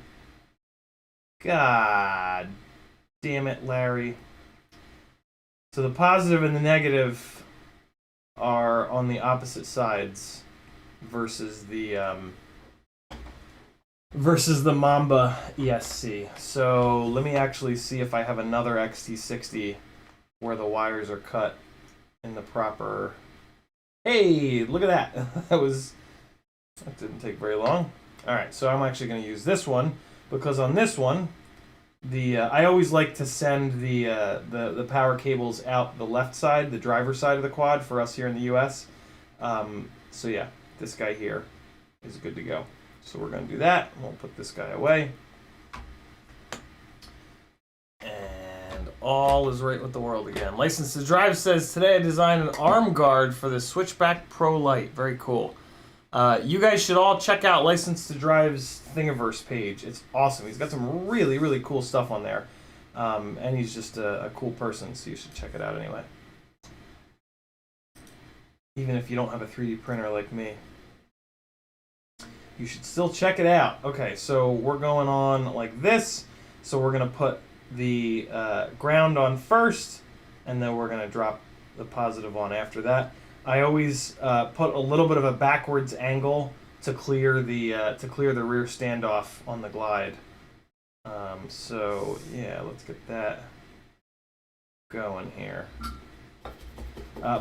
God damn it, Larry. So the positive and the negative are on the opposite sides versus the Mamba ESC. So let me actually see if I have another XT60 where the wires are cut in the proper... Hey, look at that. That didn't take very long. All right, so I'm actually going to use this one because on this one, I always like to send the power cables out the left side, the driver's side of the quad for us here in the U.S. So yeah, this guy here is good to go. So we're going to do that. We'll put this guy away. And all is right with the world again. License to Drive says, today I designed an arm guard for the Switchback Pro Lite. Very cool. You guys should all check out License to Drive's Thingiverse page. It's awesome. He's got some really, really cool stuff on there. And he's just a cool person, so you should check it out anyway. Even if you don't have a 3D printer like me. You should still check it out. Okay, so we're going on like this. So we're going to put the ground on first, and then we're going to drop the positive on after that. I always put a little bit of a backwards angle to clear the rear standoff on the glide. So yeah, let's get that going here.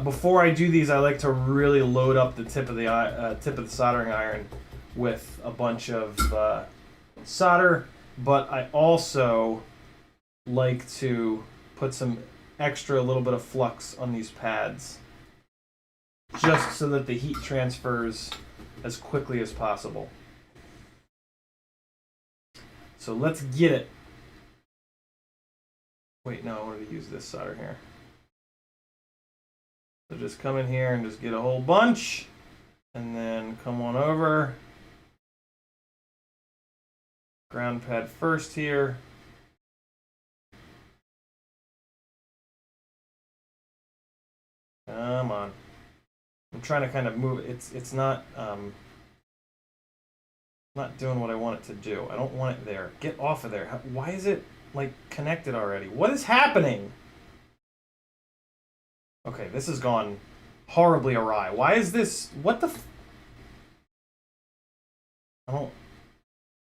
Before I do these, I like to really load up the tip of the soldering iron with a bunch of solder, but I also like to put some extra little bit of flux on these pads, just so that the heat transfers as quickly as possible. So let's get it. Wait, no, I wanted to use this solder here. So just come in here and just get a whole bunch, and then come on over. Ground pad first here. Come on. I'm trying to kind of move it. It's not doing what I want it to do. I don't want it there. Get off of there. Why is it like connected already? What is happening? Okay, this has gone horribly awry. Why is this? What the? I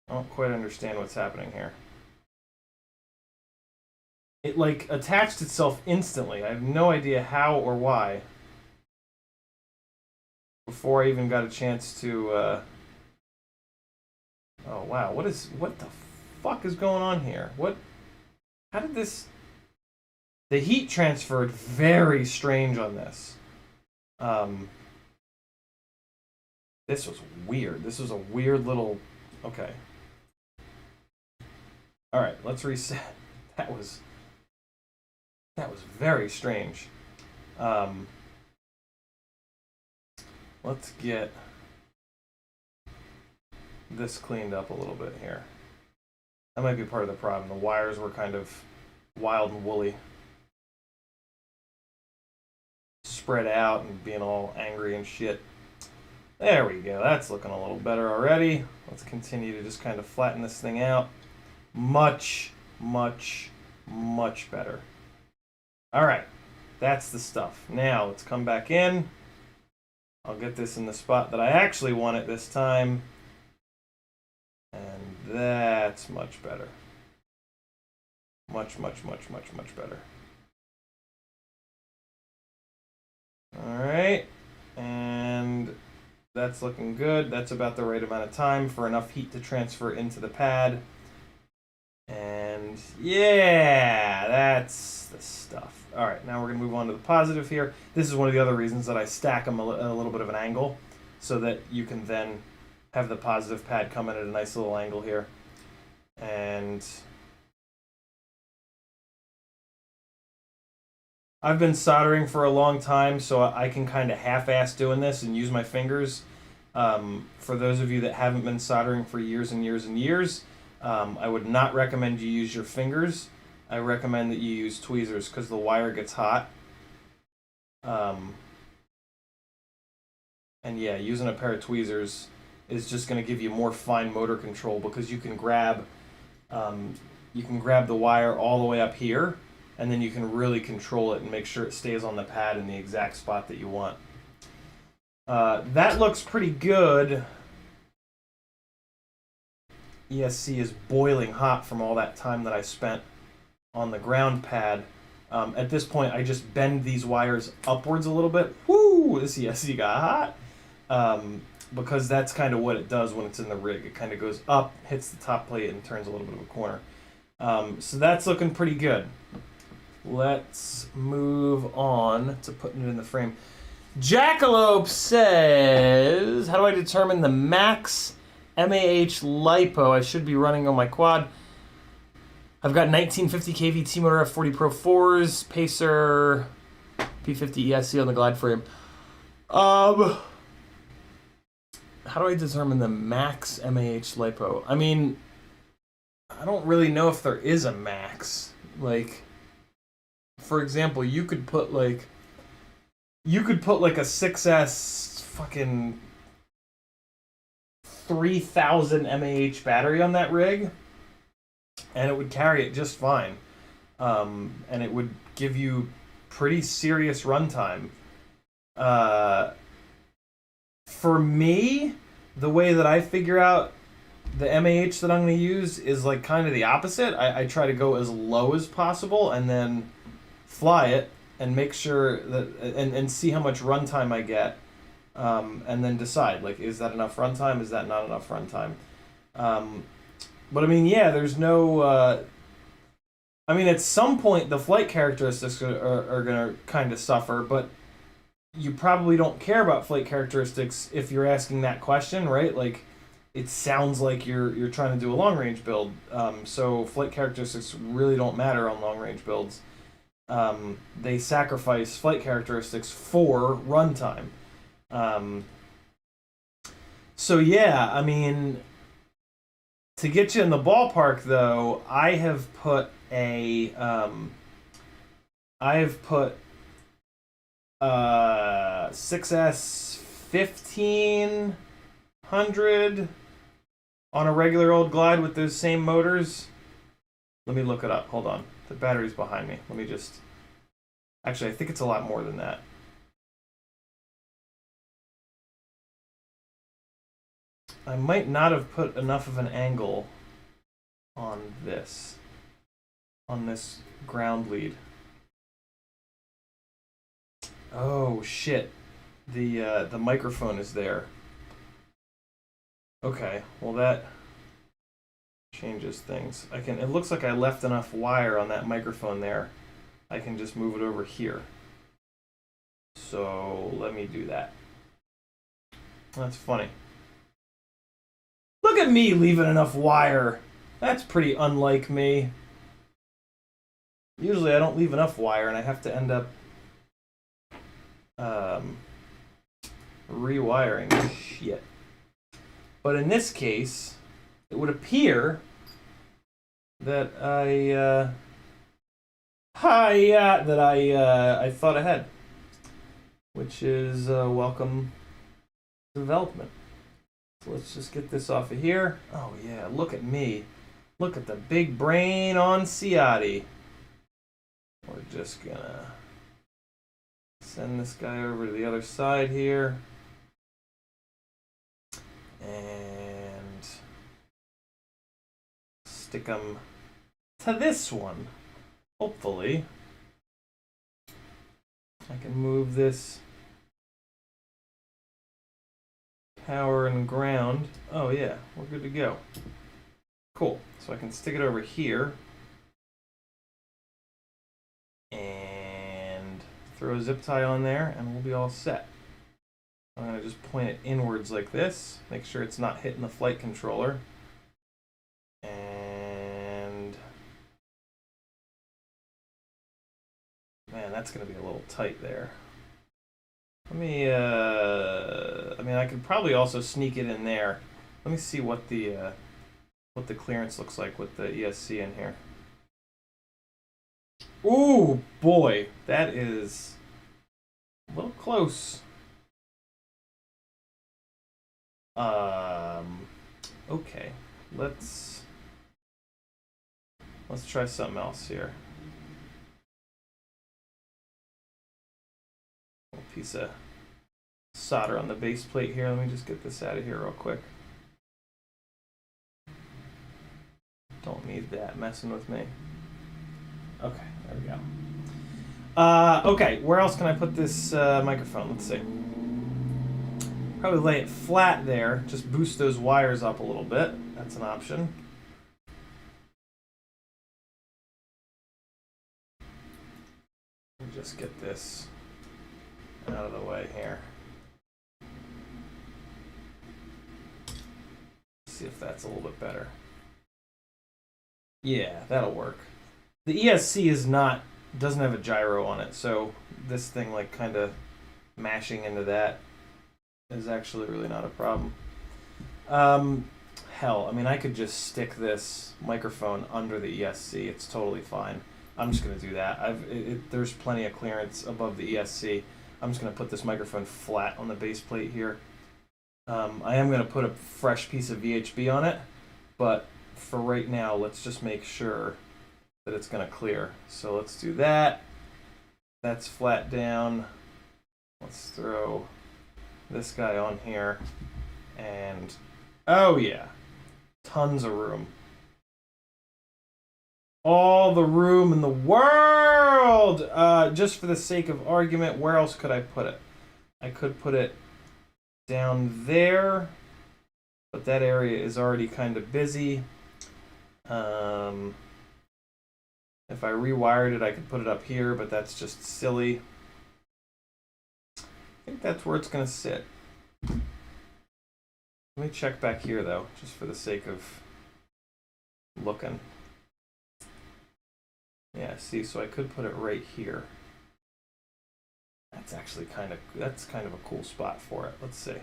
don't quite understand what's happening here. It like attached itself instantly. I have no idea how or why. Before I even got a chance to oh wow, what the fuck is going on here? How did this? The heat transferred very strange on this. This was weird. This was a weird little. Okay. All right, let's reset. That was very strange. Let's get this cleaned up a little bit here. That might be part of the problem. The wires were kind of wild and woolly. Spread out and being all angry and shit. There we go. That's looking a little better already. Let's continue to just kind of flatten this thing out. Much, much, much better. All right. That's the stuff. Now, let's come back in. I'll get this in the spot that I actually want it this time. And that's much better. Much, much, much, much, much better. All right. And that's looking good. That's about the right amount of time for enough heat to transfer into the pad. And yeah, that's the stuff. All right, now we're going to move on to the positive here. This is one of the other reasons that I stack them a little bit of an angle so that you can then have the positive pad come in at a nice little angle here. And I've been soldering for a long time, so I can kind of half-ass doing this and use my fingers. For those of you that haven't been soldering for years and years and years, I would not recommend you use your fingers. I recommend that you use tweezers because the wire gets hot. And yeah, using a pair of tweezers is just going to give you more fine motor control because you can grab the wire all the way up here, and then you can really control it and make sure it stays on the pad in the exact spot that you want. That looks pretty good. ESC is boiling hot from all that time that I spent on the ground pad. At this point, I just bend these wires upwards a little bit. Woo! This ESC got hot. because that's kind of what it does when it's in the rig. It kind of goes up, hits the top plate, and turns a little bit of a corner. So that's looking pretty good. Let's move on to putting it in the frame. Jackalope says, how do I determine the max MAH LiPo I should be running on my quad? I've got 1950 kVt motor F40 Pro 4s, Pacer, P50 ESC on the glide frame. How do I determine the max MAH LiPo? I mean, I don't really know if there is a max. Like, for example, you could put like a 6S fucking 3000 mAh battery on that rig, and it would carry it just fine. And it would give you pretty serious runtime. For me, the way that I figure out the MAH that I'm going to use is like kind of the opposite. I try to go as low as possible and then fly it and make sure that and see how much runtime I get, and then decide, like, is that enough runtime? Is that not enough runtime? But I mean, yeah, there's no. I mean, at some point the flight characteristics are going to kind of suffer, but you probably don't care about flight characteristics if you're asking that question, right? Like, it sounds like you're trying to do a long range build, so flight characteristics really don't matter on long range builds. They sacrifice flight characteristics for runtime. So yeah, I mean, to get you in the ballpark though, I have put 6S 1500 on a regular old glide with those same motors. Let me look it up. Hold on. The battery's behind me. Let me just... Actually, I think it's a lot more than that. I might not have put enough of an angle on this ground lead. Oh, shit. The microphone is there. Okay, well that changes things. It looks like I left enough wire on that microphone there. I can just move it over here. So let me do that. That's funny. Look at me leaving enough wire. That's pretty unlike me. Usually I don't leave enough wire and I have to end up rewiring shit. But in this case, it would appear that I thought ahead, which is welcome development. So let's just get this off of here. Oh yeah, look at me. Look at the big brain on Ciotti. We're just gonna send this guy over to the other side here. And stick them to this one. Hopefully, I can move this power and ground. Oh yeah, we're good to go. Cool. So I can stick it over here and throw a zip tie on there and we'll be all set. I'm going to just point it inwards like this, make sure it's not hitting the flight controller. And man, that's going to be a little tight there. Let me, I mean, I could probably also sneak it in there. Let me see what the clearance looks like with the ESC in here. Ooh, boy, that is a little close. Okay, let's try something else here. A piece of solder on the base plate here. Let me just get this out of here real quick. Don't need that messing with me. Okay, there we go. Okay, where else can I put this microphone? Let's see. Probably lay it flat there. Just boost those wires up a little bit. That's an option. Just get this out of the way here. See if that's a little bit better. Yeah, that'll work. The ESC doesn't have a gyro on it, so this thing like kind of mashing into that is actually really not a problem. Hell, I mean, I could just stick this microphone under the ESC. It's totally fine. I'm just going to do that. There's plenty of clearance above the ESC. I'm just going to put this microphone flat on the base plate here. I am going to put a fresh piece of VHB on it, but for right now, let's just make sure that it's going to clear. So let's do that. That's flat down. Let's throw this guy on here. And, oh yeah, tons of room. All the room in the world! Just for the sake of argument, where else could I put it? I could put it down there, but that area is already kind of busy. If I rewired it, I could put it up here, but that's just silly. I think that's where it's going to sit. Let me check back here, though, just for the sake of looking. Yeah, see, so I could put it right here. That's actually kind of a cool spot for it. Let's see.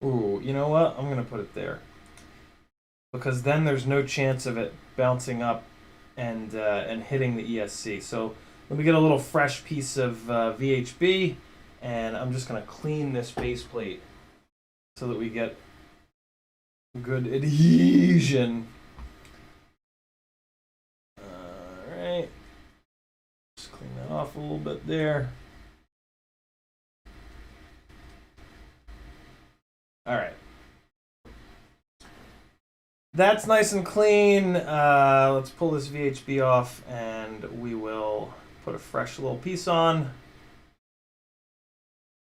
Ooh, you know what? I'm gonna put it there because then there's no chance of it bouncing up and hitting the ESC. So let me get a little fresh piece of VHB, and I'm just gonna clean this base plate so that we get good adhesion. Alright. Just clean that off a little bit there. Alright. That's nice and clean. Let's pull this VHB off and we will put a fresh little piece on.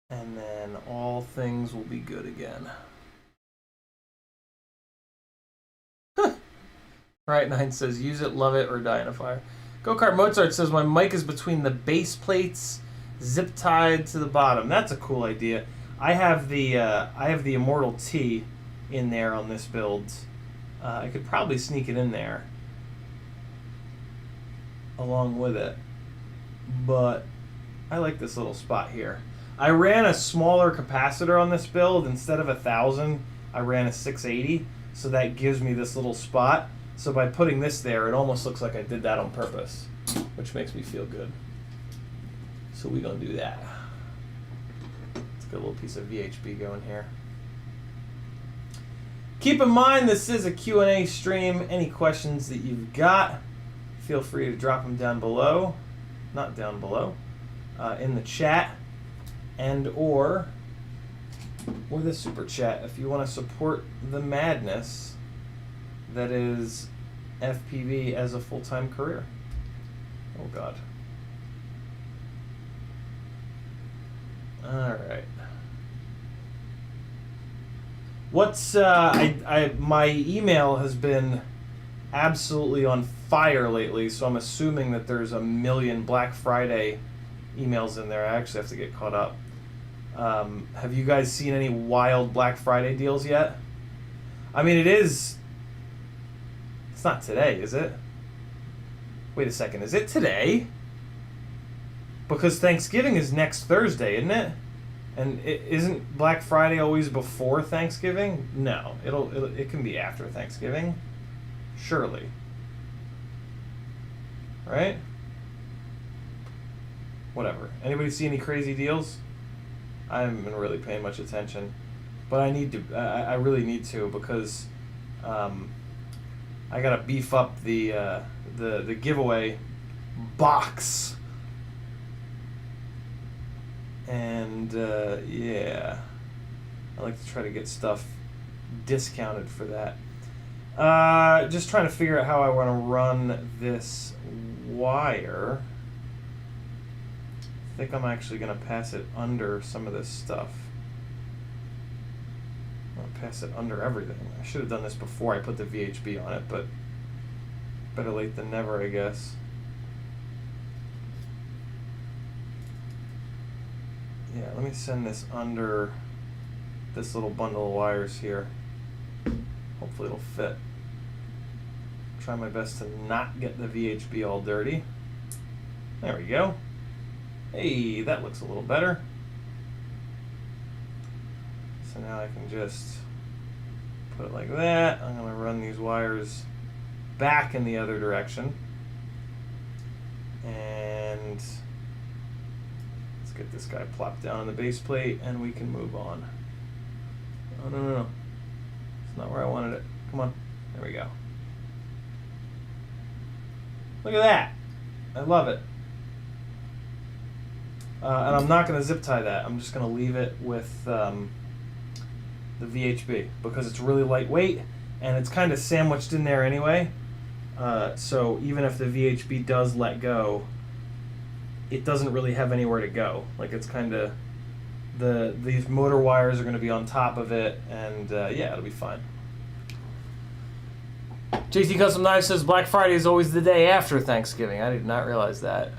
And then all things will be good again. Right, 9 says, use it, love it, or die in a fire. Go-Kart Mozart says, my mic is between the base plates, zip tied to the bottom. That's a cool idea. I have the Immortal T in there on this build. I could probably sneak it in there along with it. But I like this little spot here. I ran a smaller capacitor on this build. Instead of 1,000, I ran a 680. So that gives me this little spot. So by putting this there, it almost looks like I did that on purpose, which makes me feel good. So we're going to do that. Let's get a little piece of VHB going here. Keep in mind, this is a Q&A stream. Any questions that you've got, feel free to drop them down below. Not down below. In the chat. And or with a super chat if you want to support the madness that is FPV as a full-time career. Oh God. All right. What's my email has been absolutely on fire lately, so I'm assuming that there's a million Black Friday emails in there. I actually have to get caught up. Have you guys seen any wild Black Friday deals yet? I mean, it's not today, is it? Wait a second, is it today? Because Thanksgiving is next Thursday, isn't it? And isn't Black Friday always before Thanksgiving? No, it can be after Thanksgiving. Surely. Right? Whatever. Anybody see any crazy deals? I haven't been really paying much attention, but I need to. I really need to because I gotta beef up the giveaway box, and yeah, I like to try to get stuff discounted for that. Just trying to figure out how I want to run this wire think I'm actually going to pass it under some of this stuff. I'm going to pass it under everything. I should have done this before I put the VHB on it, but better late than never, I guess. Yeah, let me send this under this little bundle of wires here. Hopefully it'll fit. Try my best to not get the VHB all dirty. There we go. Hey, that looks a little better. So now I can just put it like that. I'm going to run these wires back in the other direction. And let's get this guy plopped down on the base plate and we can move on. Oh, no. It's not where I wanted it. Come on. There we go. Look at that. I love it. And I'm not going to zip tie that. I'm just going to leave it with the VHB because it's really lightweight and it's kind of sandwiched in there anyway. So even if the VHB does let go, it doesn't really have anywhere to go. Like it's kind of these motor wires are going to be on top of it, and yeah, it'll be fine. JT Custom Knives says Black Friday is always the day after Thanksgiving. I did not realize that.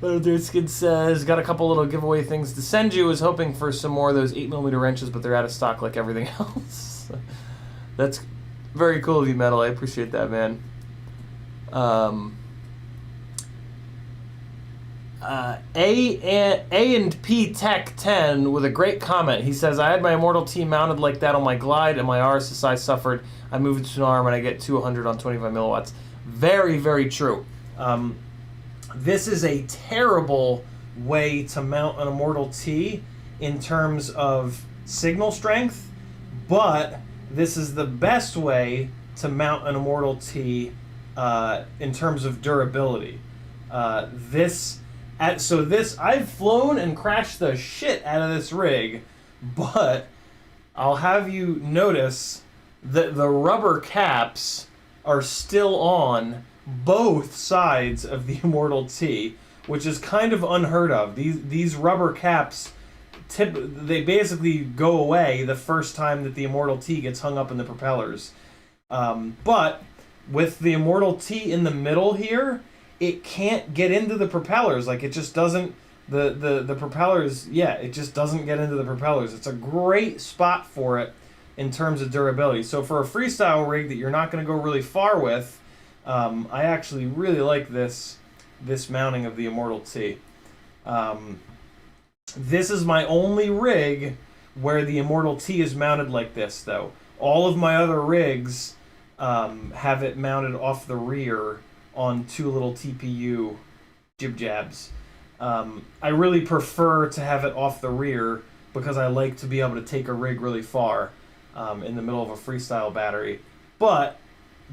Little Dirtskin says, got a couple little giveaway things to send you. Was hoping for some more of those 8mm wrenches, but they're out of stock like everything else. That's very cool of you, Metal. I appreciate that, man. A&P Tech 10 with a great comment. He says, I had my Immortal T mounted like that on my Glide, and my RSSI suffered. I moved it to an arm, and I get 200 on 25 milliwatts. Very, very true. This is a terrible way to mount an Immortal T in terms of signal strength, but this is the best way to mount an Immortal T in terms of durability. So I've flown and crashed the shit out of this rig, but I'll have you notice that the rubber caps are still on both sides of the Immortal T, which is kind of unheard of. These rubber caps, they basically go away the first time that the Immortal T gets hung up in the propellers. But with the Immortal T in the middle here, it can't get into the propellers. Like, it just doesn't, the propellers, yeah, it just doesn't get into the propellers. It's a great spot for it in terms of durability. So for a freestyle rig that you're not going to go really far with, I actually really like this mounting of the Immortal T. This is my only rig where the Immortal T is mounted like this, though. All of my other rigs have it mounted off the rear on two little TPU jib jabs. I really prefer to have it off the rear because I like to be able to take a rig really far in the middle of a freestyle battery. But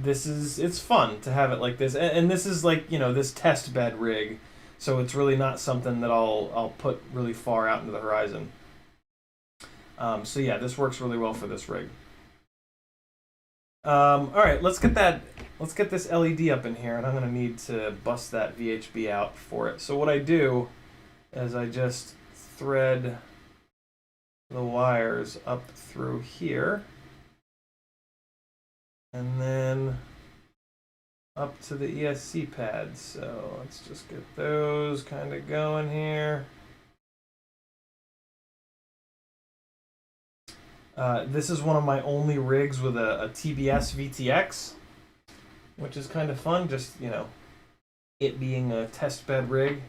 it's fun to have it like this, and this is like, you know, this test bed rig, so it's really not something that I'll put really far out into the horizon. So yeah, this works really well for this rig. All right, let's get this LED up in here, and I'm gonna need to bust that VHB out for it. So what I do is I just thread the wires up through here, and then up to the ESC pads. So let's just get those kind of going here. This is one of my only rigs with a TBS VTX, which is kind of fun, just, you know, it being a test bed rig.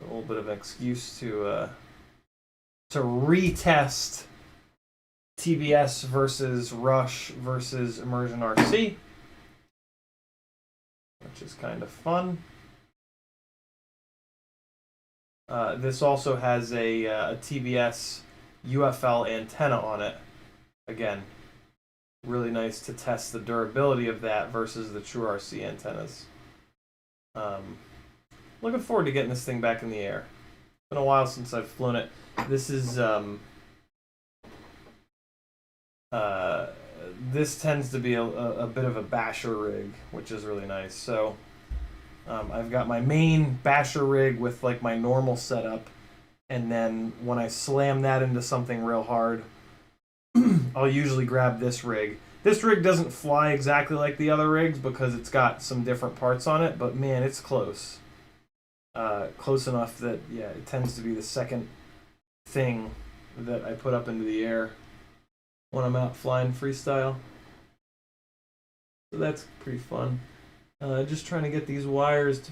A little bit of an excuse to retest TBS versus Rush versus Immersion RC, which is kind of fun. This also has a TBS UFL antenna on it. Again, really nice to test the durability of that versus the true RC antennas. Looking forward to getting this thing back in the air. It's been a while since I've flown it. This is this tends to be a bit of a basher rig, which is really nice. So I've got my main basher rig with like my normal setup, and then when I slam that into something real hard, I'll usually grab this rig. This rig doesn't fly exactly like the other rigs because it's got some different parts on it, but man, it's close. Close enough that, yeah, it tends to be the second thing that I put up into the air when I'm out flying freestyle. So that's pretty fun. Just trying to get these wires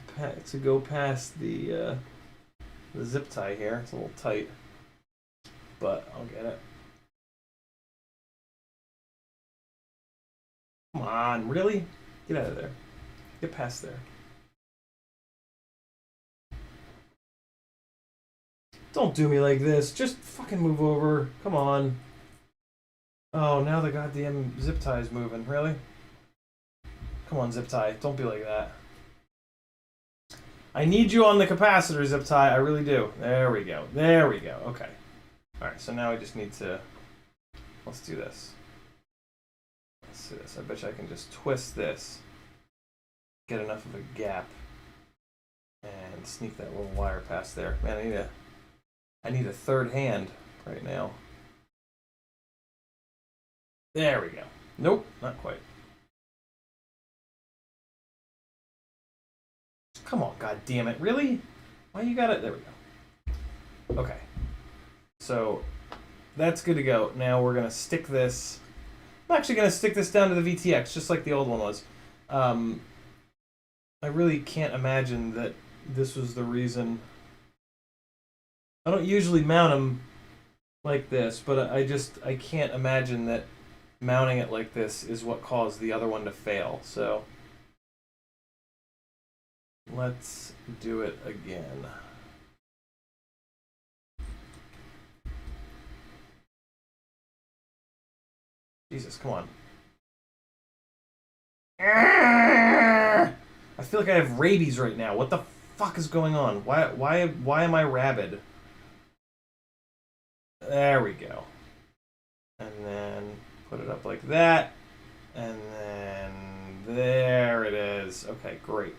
to go past the zip tie here. It's a little tight, but I'll get it. Come on, really? Get out of there. Get past there. Don't do me like this. Just fucking move over. Come on. Oh, now the goddamn zip tie is moving. Really? Come on, zip tie. Don't be like that. I need you on the capacitor, zip tie. I really do. There we go. There we go. Okay. Alright, so now I just need to... Let's do this. Let's do this. I bet you I can just twist this. Get enough of a gap. And sneak that little wire past there. Man, I need a third hand right now. There we go. Nope, not quite. Come on, god damn it. Really? Why you got it? There we go. Okay. So that's good to go. Now we're going to stick this. I'm actually going to stick this down to the VTX, just like the old one was. I really can't imagine that this was the reason. I don't usually mount them like this, but I can't imagine that mounting it like this is what caused the other one to fail. So let's do it again. Jesus, come on. I feel like I have rabies right now. What the fuck is going on? Why am I rabid? There we go. And then put it up like that. And then there it is. Okay, great.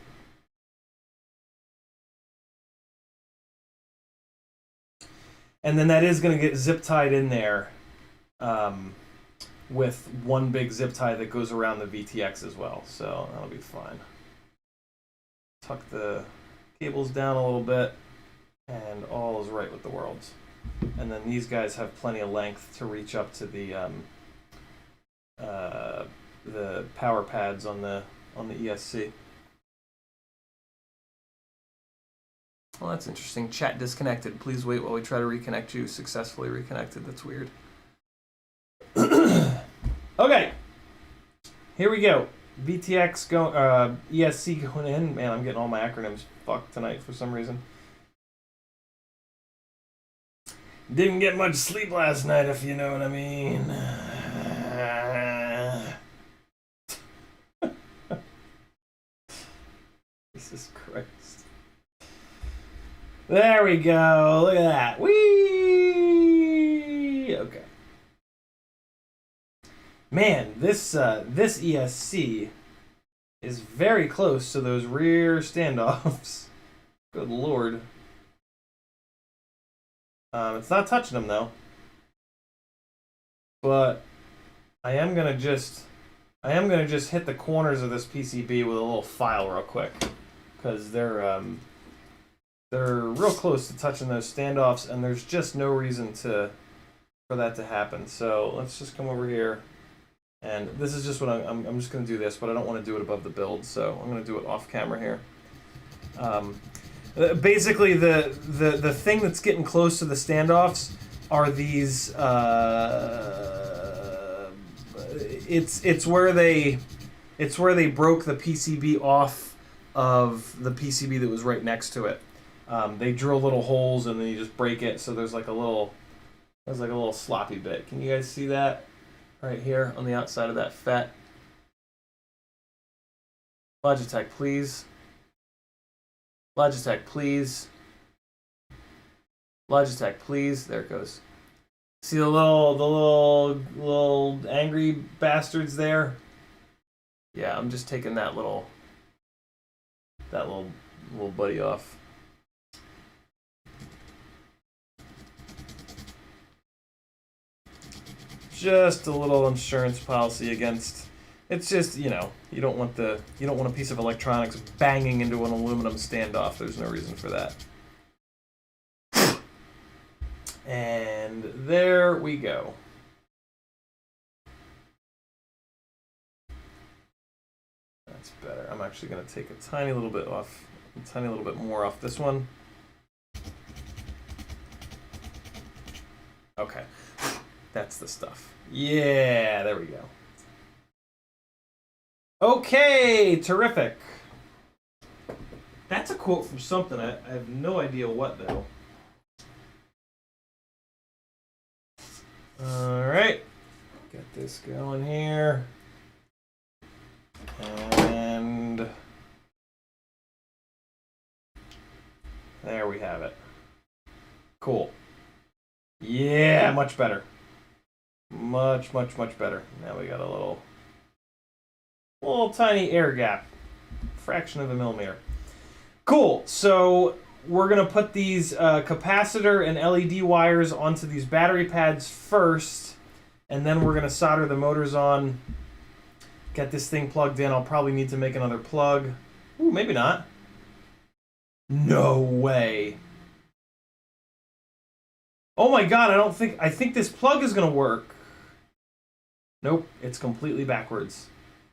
And then that is going to get zip tied in there with one big zip tie that goes around the VTX as well. So that'll be fine. Tuck the cables down a little bit, and all is right with the world. And then these guys have plenty of length to reach up to the power pads on the ESC. Well, that's interesting. Chat disconnected. Please wait while we try to reconnect you. Successfully reconnected. That's weird. Okay. Here we go. VTX going, ESC going in. Man, I'm getting all my acronyms fucked tonight for some reason. Didn't get much sleep last night, if you know what I mean. Jesus Christ. There we go. Look at that. Whee! Okay. Man, this ESC is very close to those rear standoffs. Good lord. It's not touching them though. But I am gonna just hit the corners of this PCB with a little file real quick, because they're real close to touching those standoffs, and there's just no reason for that to happen. So let's just come over here, and this is just what I'm just gonna do this, but I don't want to do it above the build, so I'm gonna do it off camera here. Basically, the thing that's getting close to the standoffs are these. It's where they broke the PCB off of the PCB that was right next to it. They drill little holes and then you just break it. So there's like a little sloppy bit. Can you guys see that right here on the outside of that FET? Logitech, please. Logitech, please. Logitech, please. There it goes. See the little angry bastards there? Yeah, I'm just taking that little that little buddy off. Just a little insurance policy against. It's just, you know, you don't want a piece of electronics banging into an aluminum standoff. There's no reason for that. And there we go. That's better. I'm actually going to take a tiny little bit more off this one. Okay. That's the stuff. Yeah, there we go. Okay, terrific. That's a quote from something. I have no idea what, though. All right. Get this going here. And there we have it. Cool. Yeah, much better. Much better. Now we got a little tiny air gap. Fraction of a millimeter. Cool. So we're going to put these capacitor and LED wires onto these battery pads first, and then we're going to solder the motors on, get this thing plugged in. I'll probably need to make another plug. Ooh, maybe not. No way. Oh my god, I think this plug is going to work. Nope, it's completely backwards.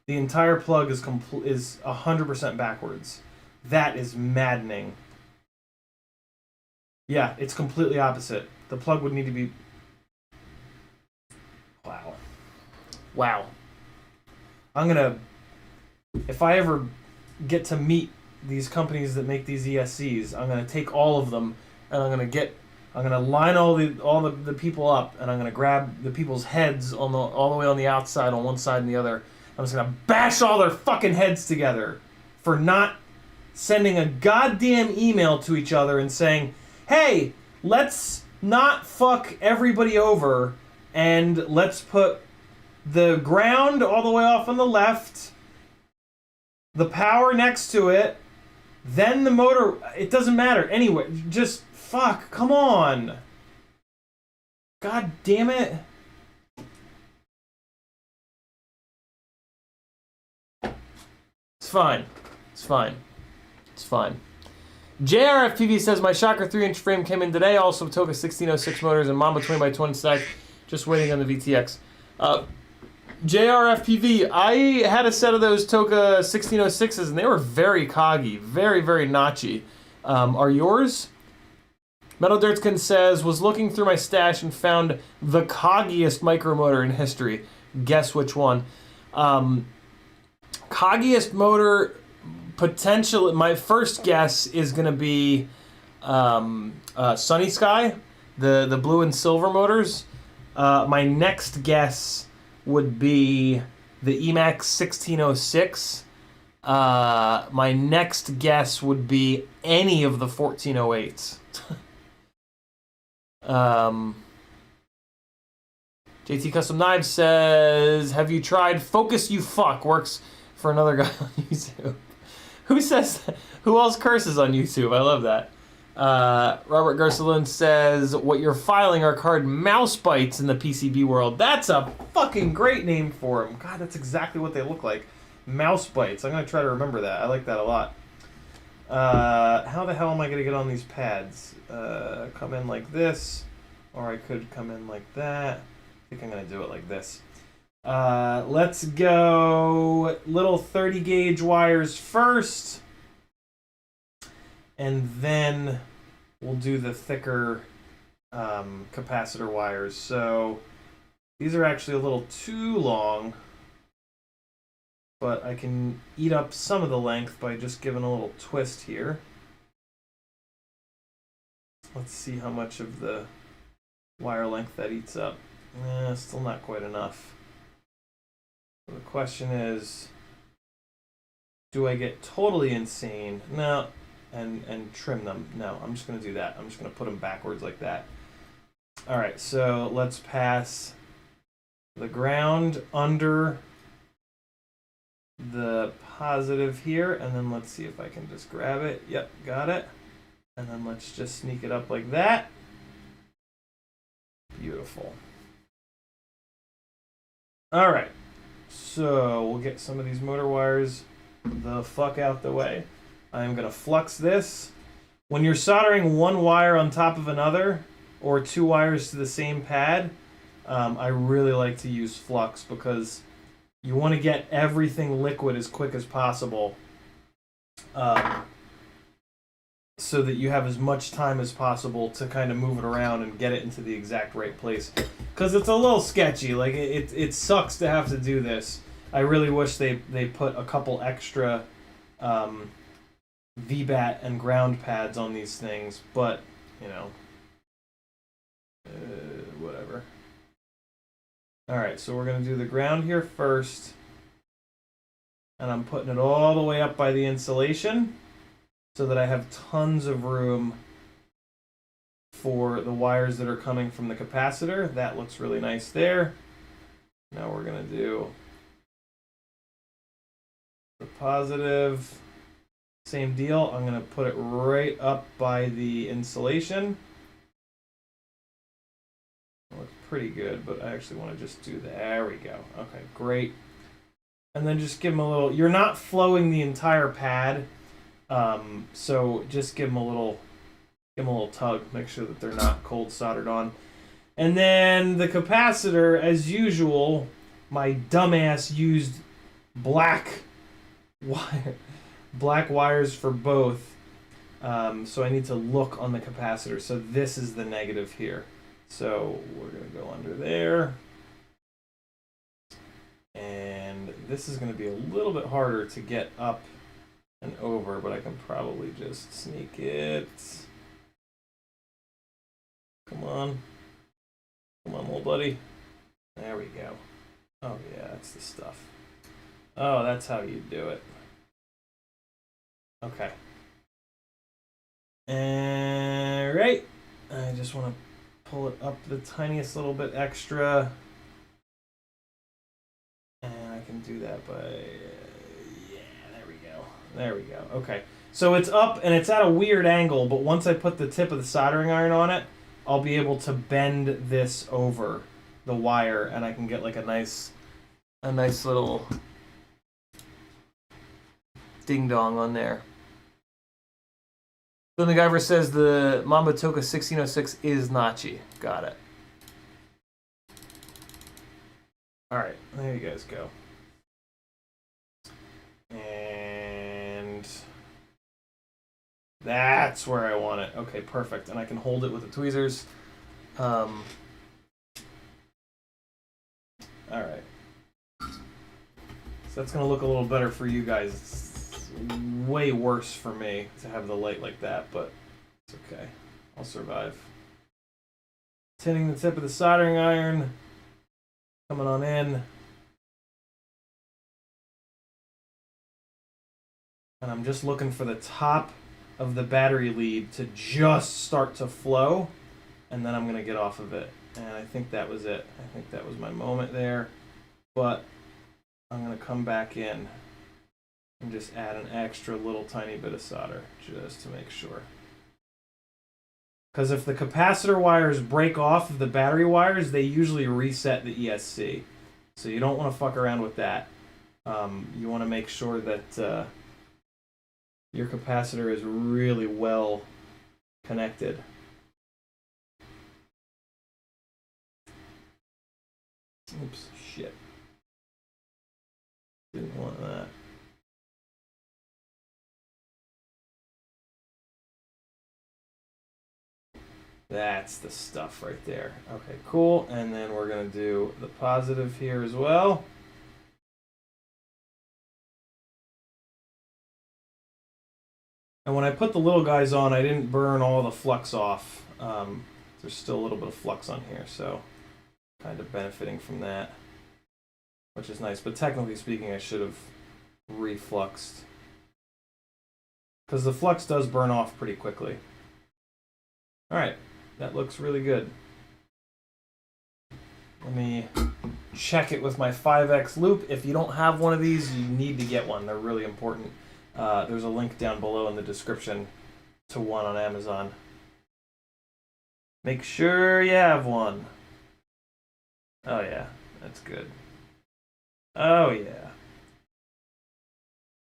The entire plug is 100% backwards. That is maddening. Yeah, it's completely opposite. The plug would need to be... Wow. Wow. I'm gonna... If I ever get to meet these companies that make these ESCs, I'm gonna take all of them, and I'm gonna line all the people up, and I'm gonna grab the people's heads all the way on the outside on one side and the other. I'm just gonna bash all their fucking heads together for not sending a goddamn email to each other and saying, hey, let's not fuck everybody over, and let's put the ground all the way off on the left, the power next to it, then the motor. It doesn't matter. Anyway, just fuck. Come on. God damn it. It's fine. It's fine. It's fine. JRFPV says, my Shocker 3-inch frame came in today. Also, Toka 1606 motors and Mamba 20x20 stack. Just waiting on the VTX. JRFPV, I had a set of those Toka 1606s, and they were very coggy. Very, very notchy. Are yours? Metal Dirtskin says, was looking through my stash and found the coggiest micromotor in history. Guess which one? Coggiest motor... Potential. My first guess is going to be Sunny Sky, the blue and silver motors. My next guess would be the Emax 1606. My next guess would be any of the 1408s. JT Custom Knives says, have you tried Focus You Fuck? Works for another guy on YouTube. Who says that? Who else curses on YouTube? I love that. Robert Garcelon says, what you're filing are called mouse bites in the PCB world. That's a fucking great name for them. God, that's exactly what they look like. Mouse bites. I'm going to try to remember that. I like that a lot. How the hell am I going to get on these pads? Come in like this, or I could come in like that. I think I'm going to do it like this. Let's go little 30 gauge wires first, and then we'll do the thicker capacitor wires. So these are actually a little too long, but I can eat up some of the length by just giving a little twist here. Let's see how much of the wire length that eats up. Still not quite enough. The question is, do I get totally insane? No. And trim them? No, I'm just going to do that. I'm just going to put them backwards like that. All right, so let's pass the ground under the positive here, and then let's see if I can just grab it. Yep, got it. And then let's just sneak it up like that. Beautiful. All right, so we'll get some of these motor wires the fuck out the way. I'm gonna flux this. When you're soldering one wire on top of another, or two wires to the same pad, I really like to use flux because you want to get everything liquid as quick as possible, so that you have as much time as possible to kind of move it around and get it into the exact right place. Because it's a little sketchy. Like, it sucks to have to do this. I really wish they put a couple extra VBAT and ground pads on these things, but, you know, whatever. Alright, so we're going to do the ground here first. And I'm putting it all the way up by the insulation so that I have tons of room for the wires that are coming from the capacitor. That looks really nice there. Now we're going to do the positive. Same deal. I'm going to put it right up by the insulation. Looks pretty good, but I actually want to just do that. There we go. Okay, great. And then just give them a little... You're not flowing the entire pad, so just give them a little tug. Make sure that they're not cold soldered on. And then the capacitor, as usual, my dumbass used black wires for both. So I need to look on the capacitor. So this is the negative here. So we're going to go under there. And this is going to be a little bit harder to get up and over, but I can probably just sneak it. Come on. Come on, little buddy. There we go. Oh, yeah, that's the stuff. Oh, that's how you do it. Okay. All right. I just want to pull it up the tiniest little bit extra. And I can do that by... yeah, there we go. There we go. Okay. So it's up and it's at a weird angle, but once I put the tip of the soldering iron on it, I'll be able to bend this over the wire and I can get like a nice little ding-dong on there. Then the Guyver says the Mamba Toka 1606 is Nachi. Got it. Alright, there you guys go. And that's where I want it. Okay, perfect. And I can hold it with the tweezers. Alright. So that's going to look a little better for you guys. It's way worse for me to have the light like that, but it's okay. I'll survive. Tinning the tip of the soldering iron. Coming on in. And I'm just looking for the top of the battery lead to just start to flow, and then I'm going to get off of it. And I think that was it. I think that was my moment there. But I'm going to come back in and just add an extra little tiny bit of solder just to make sure. Because if the capacitor wires break off of the battery wires, they usually reset the ESC. So you don't want to fuck around with that. You want to make sure that your capacitor is really well connected. Oops, shit. Didn't want that. That's the stuff right there. Okay, cool. And then we're going to do the positive here as well. And when I put the little guys on, I didn't burn all the flux off. There's still a little bit of flux on here, so kind of benefiting from that, which is nice. But technically speaking, I should have refluxed, because the flux does burn off pretty quickly. All right. That looks really good. Let me check it with my 5X loop. If you don't have one of these, you need to get one. They're really important. There's a link down below in the description to one on Amazon. Make sure you have one. Oh yeah, that's good. Oh yeah.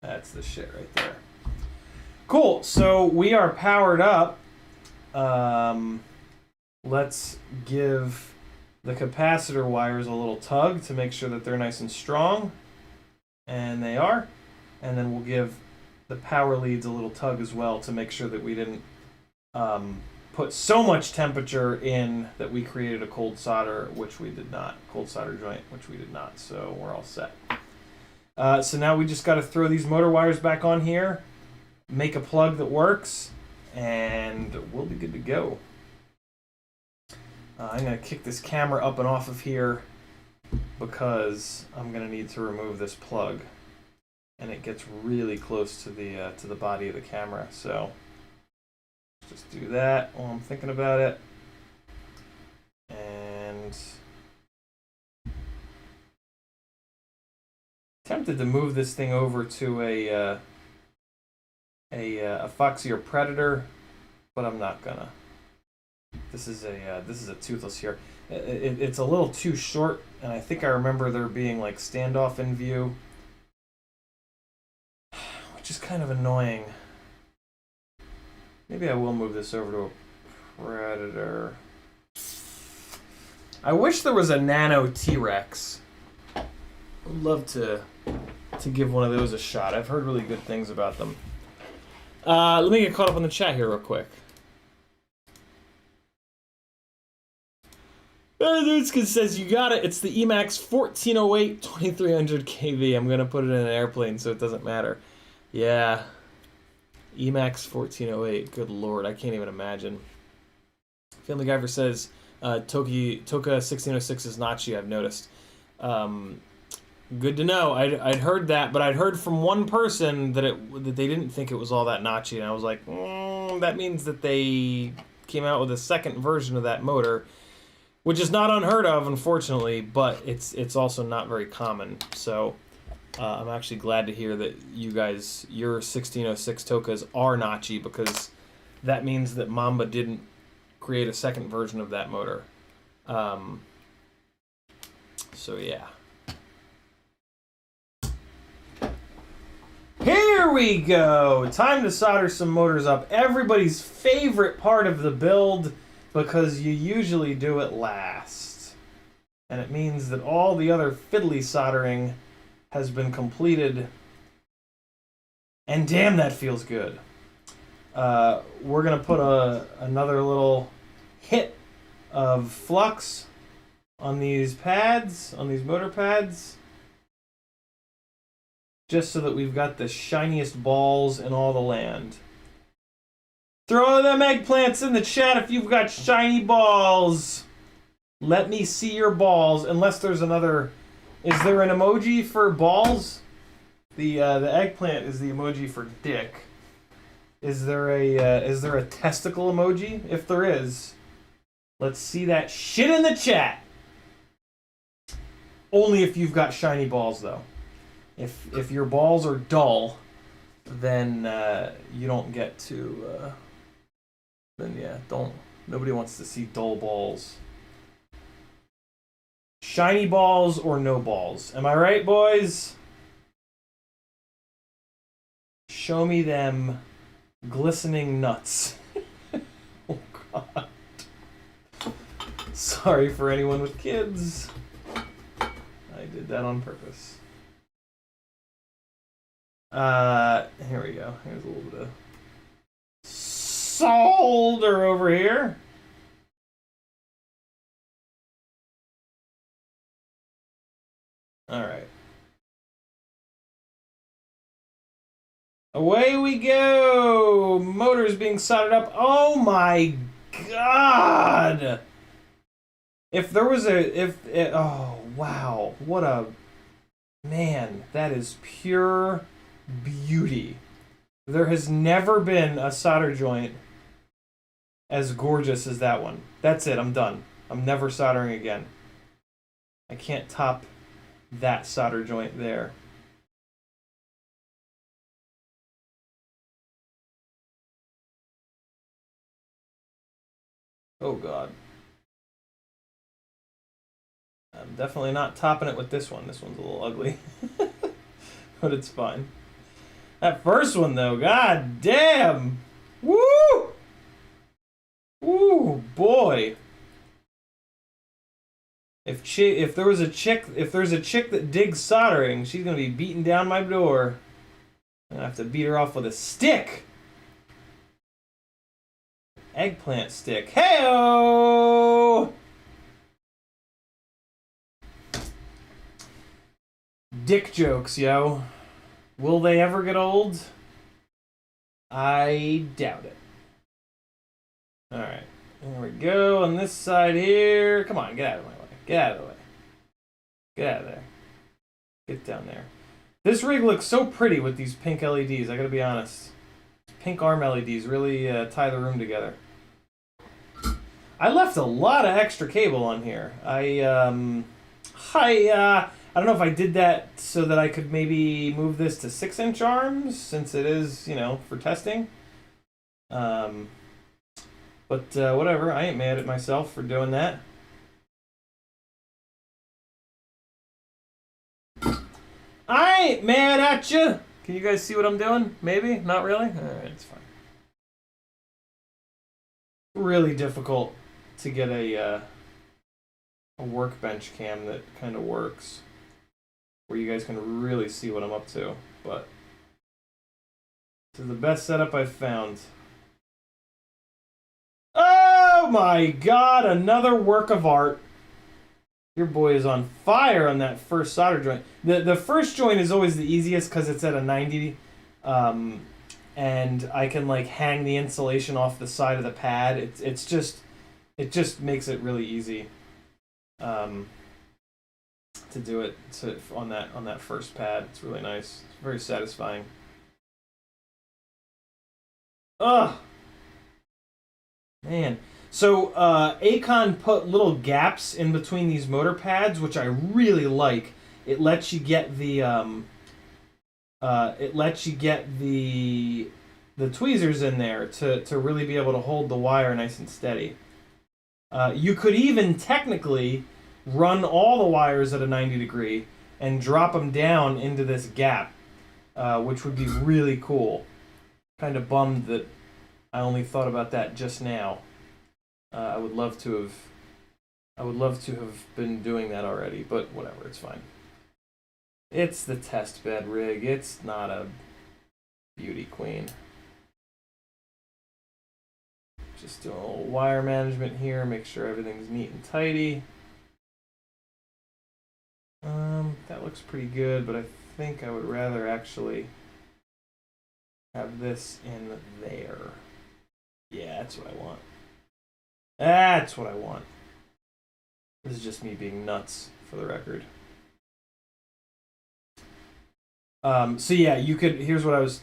That's the shit right there. Cool, so we are powered up. Let's give the capacitor wires a little tug to make sure that they're nice and strong. And they are. And then we'll give the power leads a little tug as well to make sure that we didn't put so much temperature in that we created a cold solder, which we did not. Cold solder joint, which we did not. So we're all set. So now we just got to throw these motor wires back on here, make a plug that works, and we'll be good to go. I'm going to kick this camera up and off of here because I'm going to need to remove this plug. And it gets really close to the body of the camera, so just do that while I'm thinking about it. And tempted to move this thing over to a Foxy or Predator, but I'm not gonna. This is a toothless here. It's a little too short, and I think I remember there being like standoff in view, which is kind of annoying. Maybe I will move this over to a Predator. I wish there was a Nano T-Rex. I'd love to give one of those a shot. I've heard really good things about them. Let me get caught up on the chat here real quick. Dudeska says, you got it. It's the Emax 1408 2300 kV. I'm going to put it in an airplane so it doesn't matter. Yeah. Emax 1408. Good lord, I can't even imagine. Family Guyver says, Toka 1606 is Nachi, I've noticed. Good to know. I'd heard that, but I'd heard from one person that they didn't think it was all that Nachi, and I was like, that means that they came out with a second version of that motor, which is not unheard of, unfortunately, but it's also not very common. So I'm actually glad to hear that you guys, your 1606 Tokas are Nachi, because that means that Mamba didn't create a second version of that motor. So yeah. Here we go! Time to solder some motors up. Everybody's favorite part of the build, because you usually do it last. And it means that all the other fiddly soldering has been completed. And damn, that feels good. We're going to put another little hit of flux on these pads, on these motor pads, just so that we've got the shiniest balls in all the land. Throw them eggplants in the chat if you've got shiny balls. Let me see your balls, unless there's another. Is there an emoji for balls? The eggplant is the emoji for dick. Is there a testicle emoji? If there is, let's see that shit in the chat. Only if you've got shiny balls, though. If your balls are dull, then you don't get to. Then yeah, don't. Nobody wants to see dull balls. Shiny balls or no balls. Am I right, boys? Show me them glistening nuts. Oh God. Sorry for anyone with kids. I did that on purpose. Here we go. Here's a little bit of solder over here. All right. Away we go. Motors being soldered up. Oh my God. If there was oh wow, what a man, that is pure beauty. There has never been a solder joint as gorgeous as that one. That's it, I'm done. I'm never soldering again. I can't top that solder joint there. Oh God. I'm definitely not topping it with this one. This one's a little ugly. But it's fine. That first one though, god damn! Woo! Woo, boy. If there's a chick that digs soldering, she's gonna be beating down my door. I'm gonna have to beat her off with a stick. Eggplant stick. Hey-o! Dick jokes, yo. Will they ever get old? I doubt it. Alright. There we go. On this side here. Come on, get out of my way. Get out of the way. Get out of there. Get down there. This rig looks so pretty with these pink LEDs, I gotta be honest. Pink arm LEDs really tie the room together. I left a lot of extra cable on here. I don't know if I did that so that I could maybe move this to 6-inch arms, since it is, you know, for testing. But whatever, I ain't mad at myself for doing that. I ain't mad at you! Can you guys see what I'm doing? Maybe? Not really? Alright, it's fine. Really difficult to get a workbench cam that kind of works, where you guys can really see what I'm up to, but this is the best setup I've found. Oh my god, another work of art. Your boy is on fire on that first solder joint. The first joint is always the easiest because it's at a 90, and I can like hang the insulation off the side of the pad. It just makes it really easy to do it on that first pad. It's really nice. It's very satisfying. Ugh, man. So Acon put little gaps in between these motor pads, which I really like. It lets you get the tweezers in there to really be able to hold the wire nice and steady. You could even technically run all the wires at a 90 degree and drop them down into this gap, which would be really cool. Kind of bummed that I only thought about that just now. I would love to have been doing that already, but whatever, it's fine. It's the test bed rig. It's not a beauty queen. Just doing a little wire management here, make sure everything's neat and tidy. That looks pretty good, but I think I would rather actually have this in there. Yeah, that's what I want. That's what I want. This is just me being nuts, for the record. So yeah, you could. Here's what I was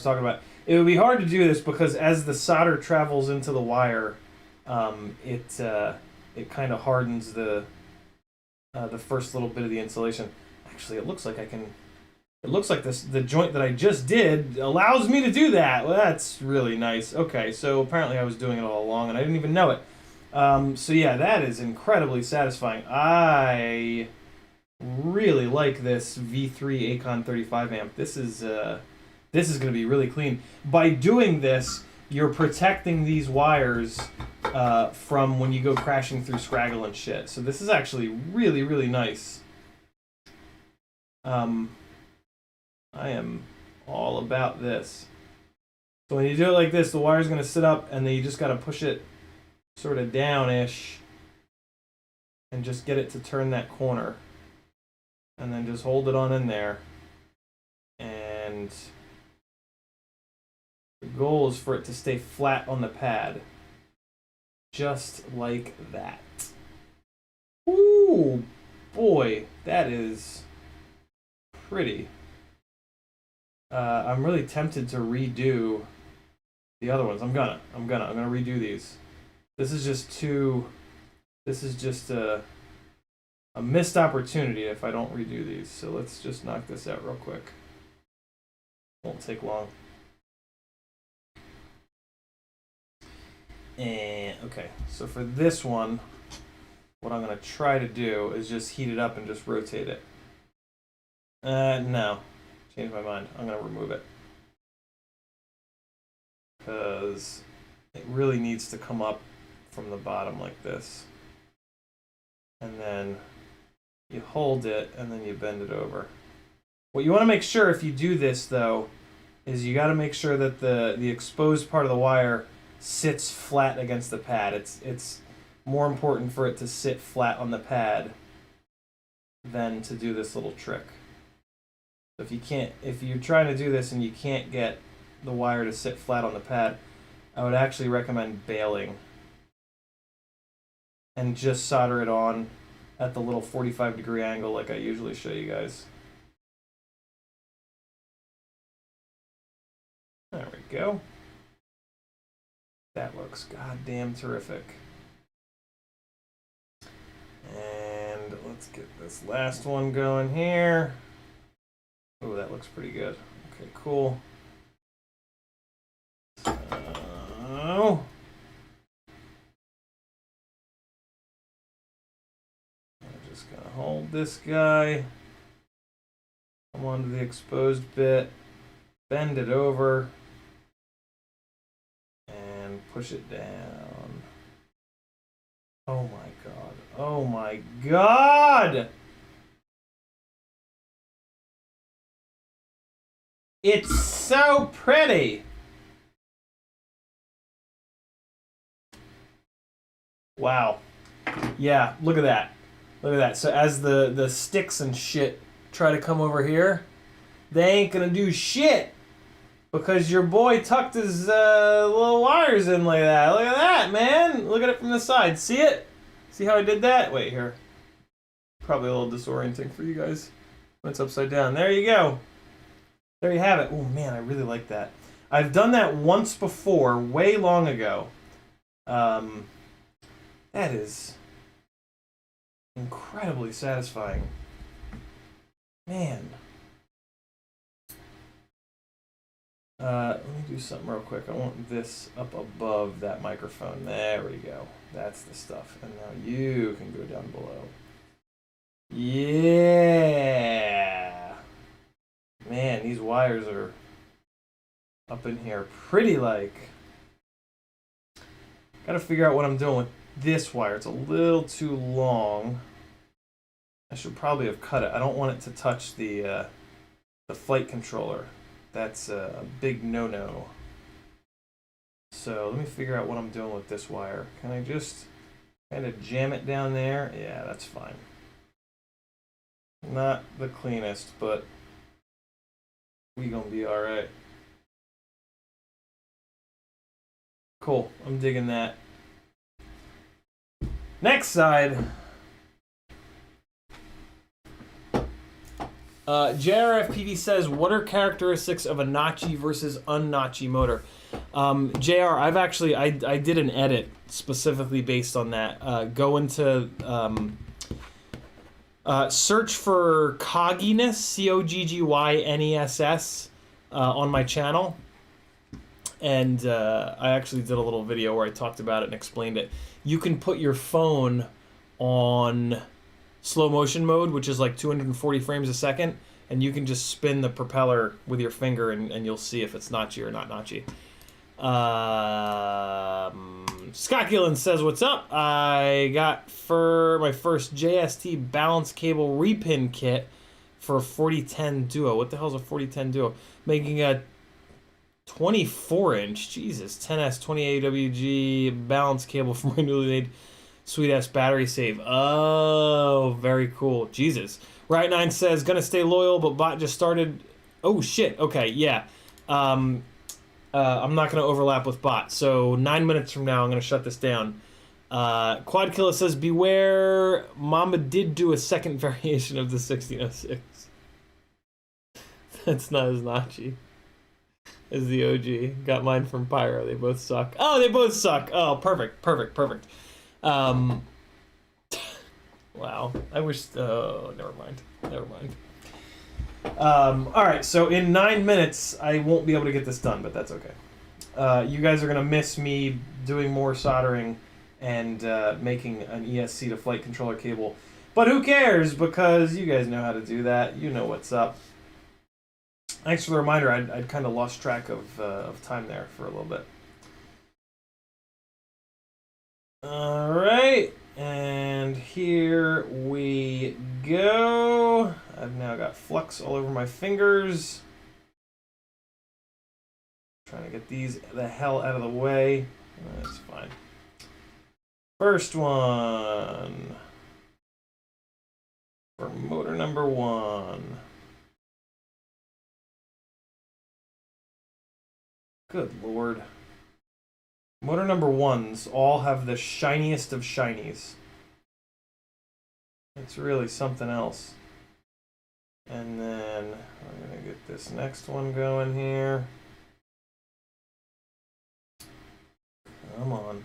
talking about. It would be hard to do this because as the solder travels into the wire, it kind of hardens the first little bit of the insulation. Actually, it looks like I can. It looks like the joint that I just did allows me to do that. Well, that's really nice. Okay, so apparently I was doing it all along and I didn't even know it. So yeah, that is incredibly satisfying. I really like this V3 Acon 35 amp. This is going to be really clean. By doing this, you're protecting these wires from when you go crashing through Scraggle and shit. So this is actually really, really nice. I am all about this. So when you do it like this, the wire's going to sit up, and then you just got to push it sort of down-ish and just get it to turn that corner. And then just hold it on in there. And the goal is for it to stay flat on the pad. Just like that. Ooh, boy, that is pretty. I'm really tempted to redo the other ones. I'm gonna redo these. This is just a missed opportunity if I don't redo these. So let's just knock this out real quick. Won't take long. And okay, so for this one, what I'm gonna try to do is just heat it up and just rotate it. No, change my mind. I'm gonna remove it because it really needs to come up from the bottom like this, and then you hold it and then you bend it over. What you want to make sure if you do this though is you got to make sure that the exposed part of the wire sits flat against the pad. It's more important for it to sit flat on the pad than to do this little trick. So if you're trying to do this and you can't get the wire to sit flat on the pad, I would actually recommend bailing and just solder it on at the little 45-degree angle like I usually show you guys. There we go. That looks goddamn terrific. And let's get this last one going here. Oh, that looks pretty good. Okay, cool. So, I'm just gonna hold this guy, come onto the exposed bit, bend it over, and push it down. Oh my god. Oh my god! It's so pretty! Wow. Yeah, look at that. Look at that. So as the sticks and shit try to come over here, they ain't gonna do shit because your boy tucked his little wires in like that. Look at that, man. Look at it from the side. See it? See how I did that? Wait, here. Probably a little disorienting for you guys when it's upside down. There you go. There you have it. Oh, man, I really like that. I've done that once before, way long ago. That is incredibly satisfying. Man. Let me do something real quick. I want this up above that microphone. There we go. That's the stuff. And now you can go down below. Yeah. Man, these wires are up in here pretty like. Gotta figure out what I'm doing with this wire. It's a little too long. I should probably have cut it. I don't want it to touch the flight controller. That's a big no-no. So let me figure out what I'm doing with this wire. Can I just kind of jam it down there? Yeah, that's fine. Not the cleanest, but we gonna be all right. Cool, I'm digging that. Next side. JRFPV says, what are characteristics of a notchy versus unnotchy motor? JR, I did an edit specifically based on that. Go into, search for Cogginess, COGGYNESS, on my channel. And I actually did a little video where I talked about it and explained it. You can put your phone on slow motion mode, which is like 240 frames a second, and you can just spin the propeller with your finger and you'll see if it's notchy or not notchy. Scott Gillen says, what's up? I got for my first JST balance cable repin kit for a 4010 Duo. What the hell is a 4010 Duo? Making a 24-inch, Jesus, 10S 20 AWG balance cable for my newly made sweet-ass battery save. Oh, very cool. Jesus. Right9 says, gonna stay loyal, but bot just started. Oh, shit. Okay, yeah. I'm not gonna overlap with bot. So 9 minutes from now, I'm gonna shut this down. Quad Killer says, beware, Mama did do a second variation of the 1606. That's not as notchy as the OG. Got mine from Pyro. They both suck. Oh, they both suck. Oh, perfect. What Wow. I wish... Oh, never mind. Never mind. All right, so in 9 minutes, I won't be able to get this done, but that's okay. You guys are going to miss me doing more soldering and making an ESC to flight controller cable. But who cares, because you guys know how to do that. You know what's up. Thanks for the reminder. I'd kind of lost track of time there for a little bit. All right, and here we go. I've now got flux all over my fingers. Trying to get these the hell out of the way. That's fine. First one for motor number 1. Good Lord. Motor number 1s all have the shiniest of shinies. It's really something else. And then I'm going to get this next one going here. Come on.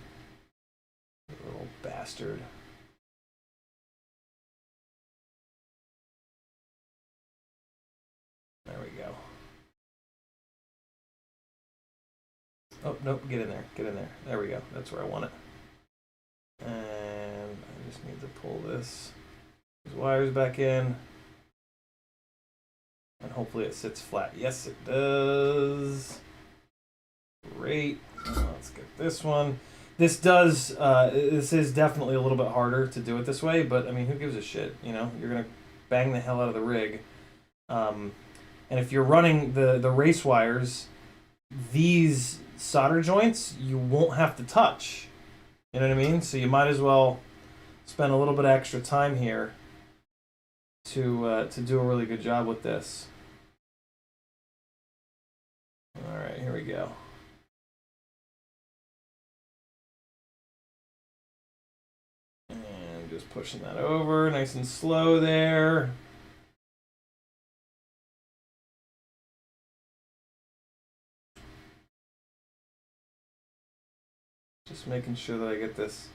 You little bastard. There we go. Oh, nope, get in there, get in there. There we go, that's where I want it. And I just need to pull these wires back in. And hopefully it sits flat. Yes, it does. Great. Let's get this one. This does, this is definitely a little bit harder to do it this way, but I mean, who gives a shit, you know? You're gonna bang the hell out of the rig. And if you're running the race wires, these solder joints you won't have to touch. You know what I mean? So you might as well spend a little bit of extra time here to do a really good job with this. All right, here we go. And just pushing that over, nice and slow there. Just making sure that I get this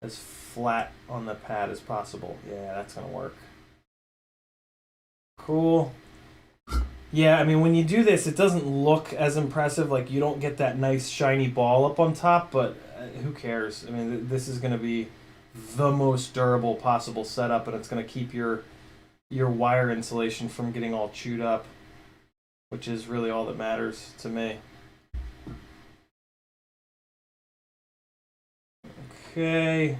as flat on the pad as possible. Yeah, that's gonna work. Cool. Yeah, I mean, when you do this, it doesn't look as impressive. Like, you don't get that nice shiny ball up on top, but who cares? I mean, this is gonna be the most durable possible setup, and it's gonna keep your wire insulation from getting all chewed up, which is really all that matters to me. Okay.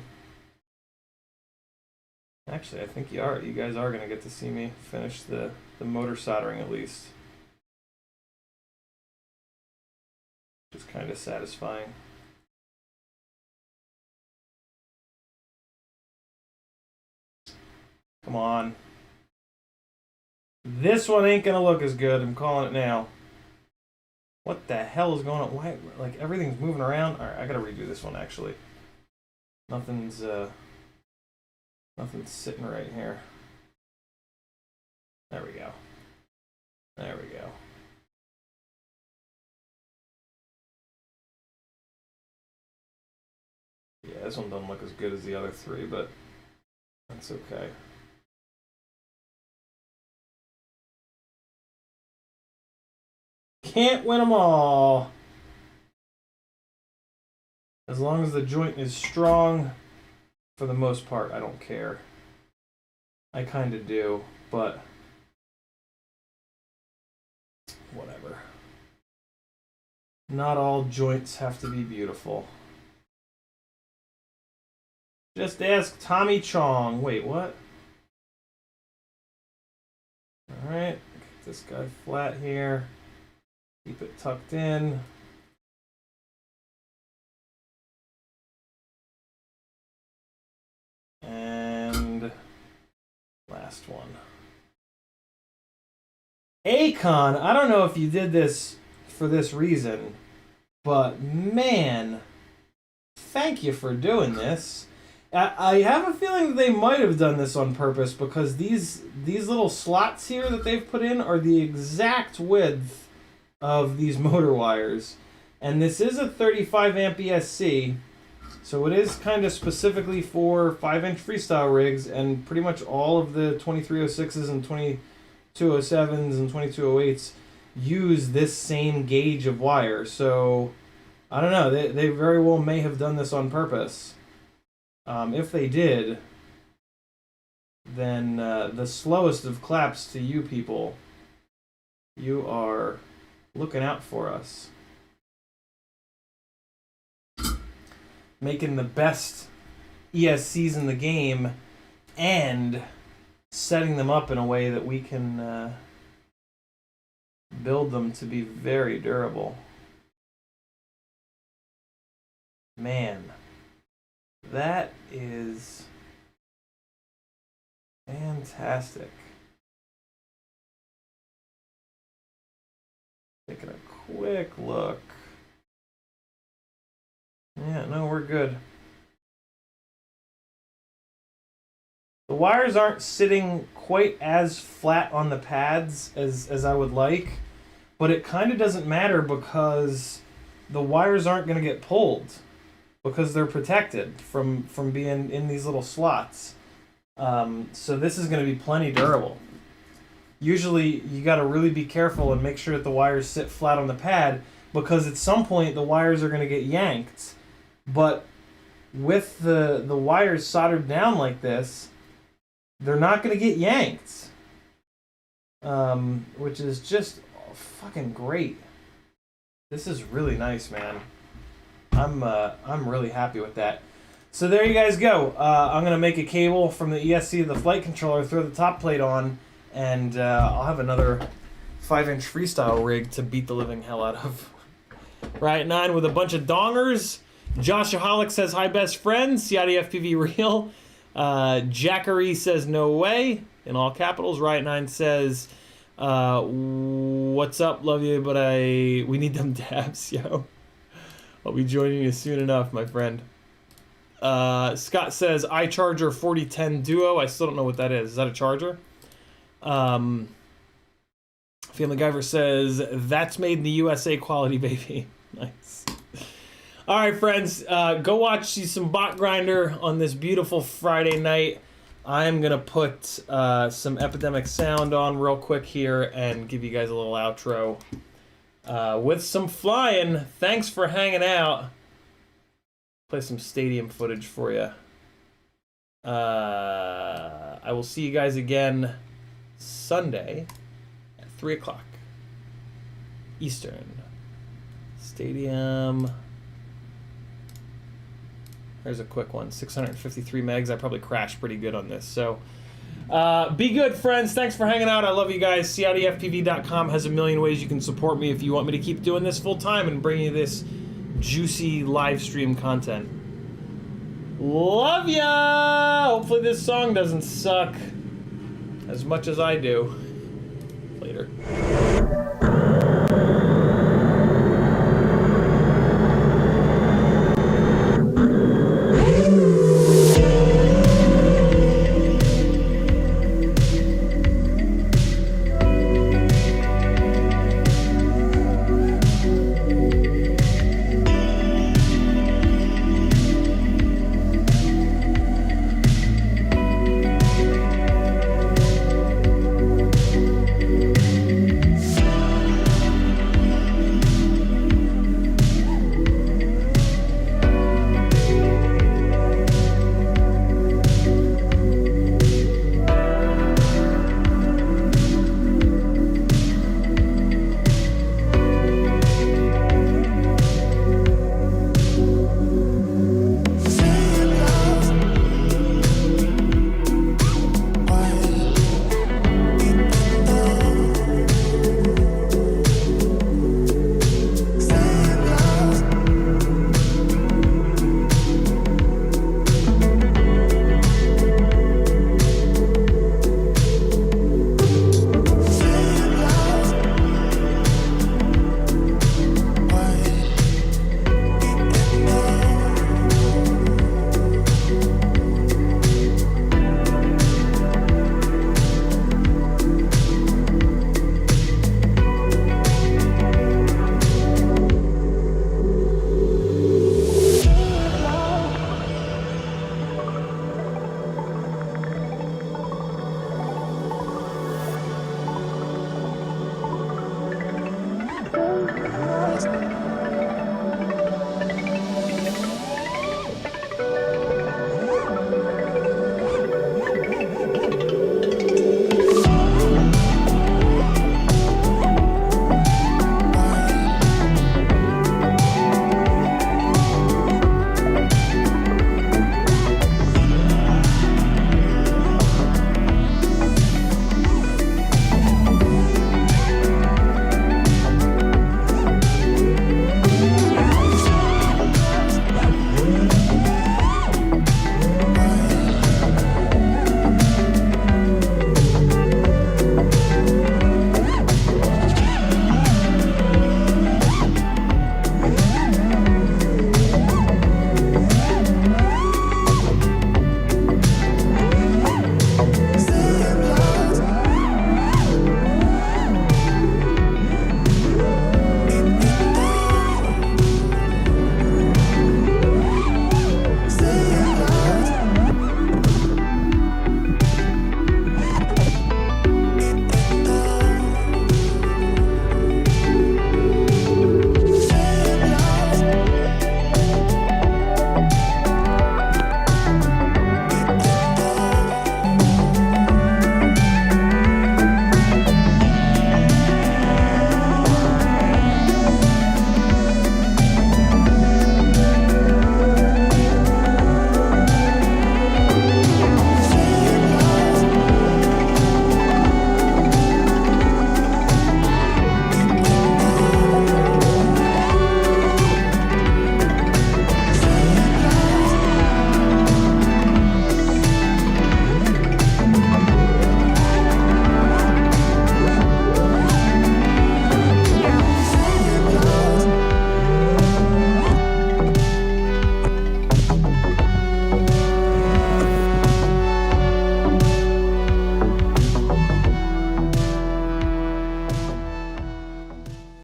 Actually, I think you guys are gonna get to see me finish the motor soldering at least. Which is kind of satisfying. Come on. This one ain't gonna look as good. I'm calling it now. What the hell is going on? Why, like, everything's moving around? All right, I gotta redo this one actually. Nothing's sitting right here. There we go. There we go. Yeah, this one doesn't look as good as the other 3, but that's okay. Can't win them all. As long as the joint is strong, for the most part, I don't care. I kind of do, but whatever. Not all joints have to be beautiful. Just ask Tommy Chong. Wait, what? Alright, get this guy flat here. Keep it tucked in. And last one. Akon, I don't know if you did this for this reason, but man, thank you for doing this. I have a feeling that they might have done this on purpose, because these little slots here that they've put in are the exact width of these motor wires. And this is a 35 amp ESC. So it is kind of specifically for 5-inch freestyle rigs, and pretty much all of the 2306s and 2207s and 2208s use this same gauge of wire. So I don't know, they very well may have done this on purpose. If they did, then the slowest of claps to you people. You are looking out for us. Making the best ESCs in the game and setting them up in a way that we can build them to be very durable. Man, that is fantastic. Taking a quick look. Yeah, no, we're good. The wires aren't sitting quite as flat on the pads as I would like, but it kind of doesn't matter because the wires aren't going to get pulled because they're protected from being in these little slots. So this is going to be plenty durable. Usually you got to really be careful and make sure that the wires sit flat on the pad, because at some point the wires are going to get yanked. But with the wires soldered down like this, they're not going to get yanked, which is just fucking great. This is really nice, man. I'm really happy with that. So there you guys go. I'm gonna make a cable from the ESC to the flight controller, throw the top plate on, and I'll have another 5-inch freestyle rig to beat the living hell out of. Right 9 with a bunch of dongers. Joshaholic says hi, best friend. CiottiFPV real. Jackery says no way in all capitals. Riot 9 says what's up, love you, but we need them dabs, yo. I'll be joining you soon enough, my friend. Scott says iCharger 4010 Duo. I still don't know what that is. Is that a charger? Family Guyver says that's made in the USA quality, baby. Nice. All right, friends, go watch some bot grinder on this beautiful Friday night. I'm gonna put some Epidemic sound on real quick here and give you guys a little outro with some flying. Thanks for hanging out. Play some stadium footage for you. I will see you guys again Sunday at 3 o'clock Eastern. Stadium. Here's a quick one, 653 megs. I probably crashed pretty good on this. So be good, friends. Thanks for hanging out. I love you guys. CiottiFPV.com has a million ways you can support me if you want me to keep doing this full time and bring you this juicy live stream content. Love ya! Hopefully this song doesn't suck as much as I do. Later.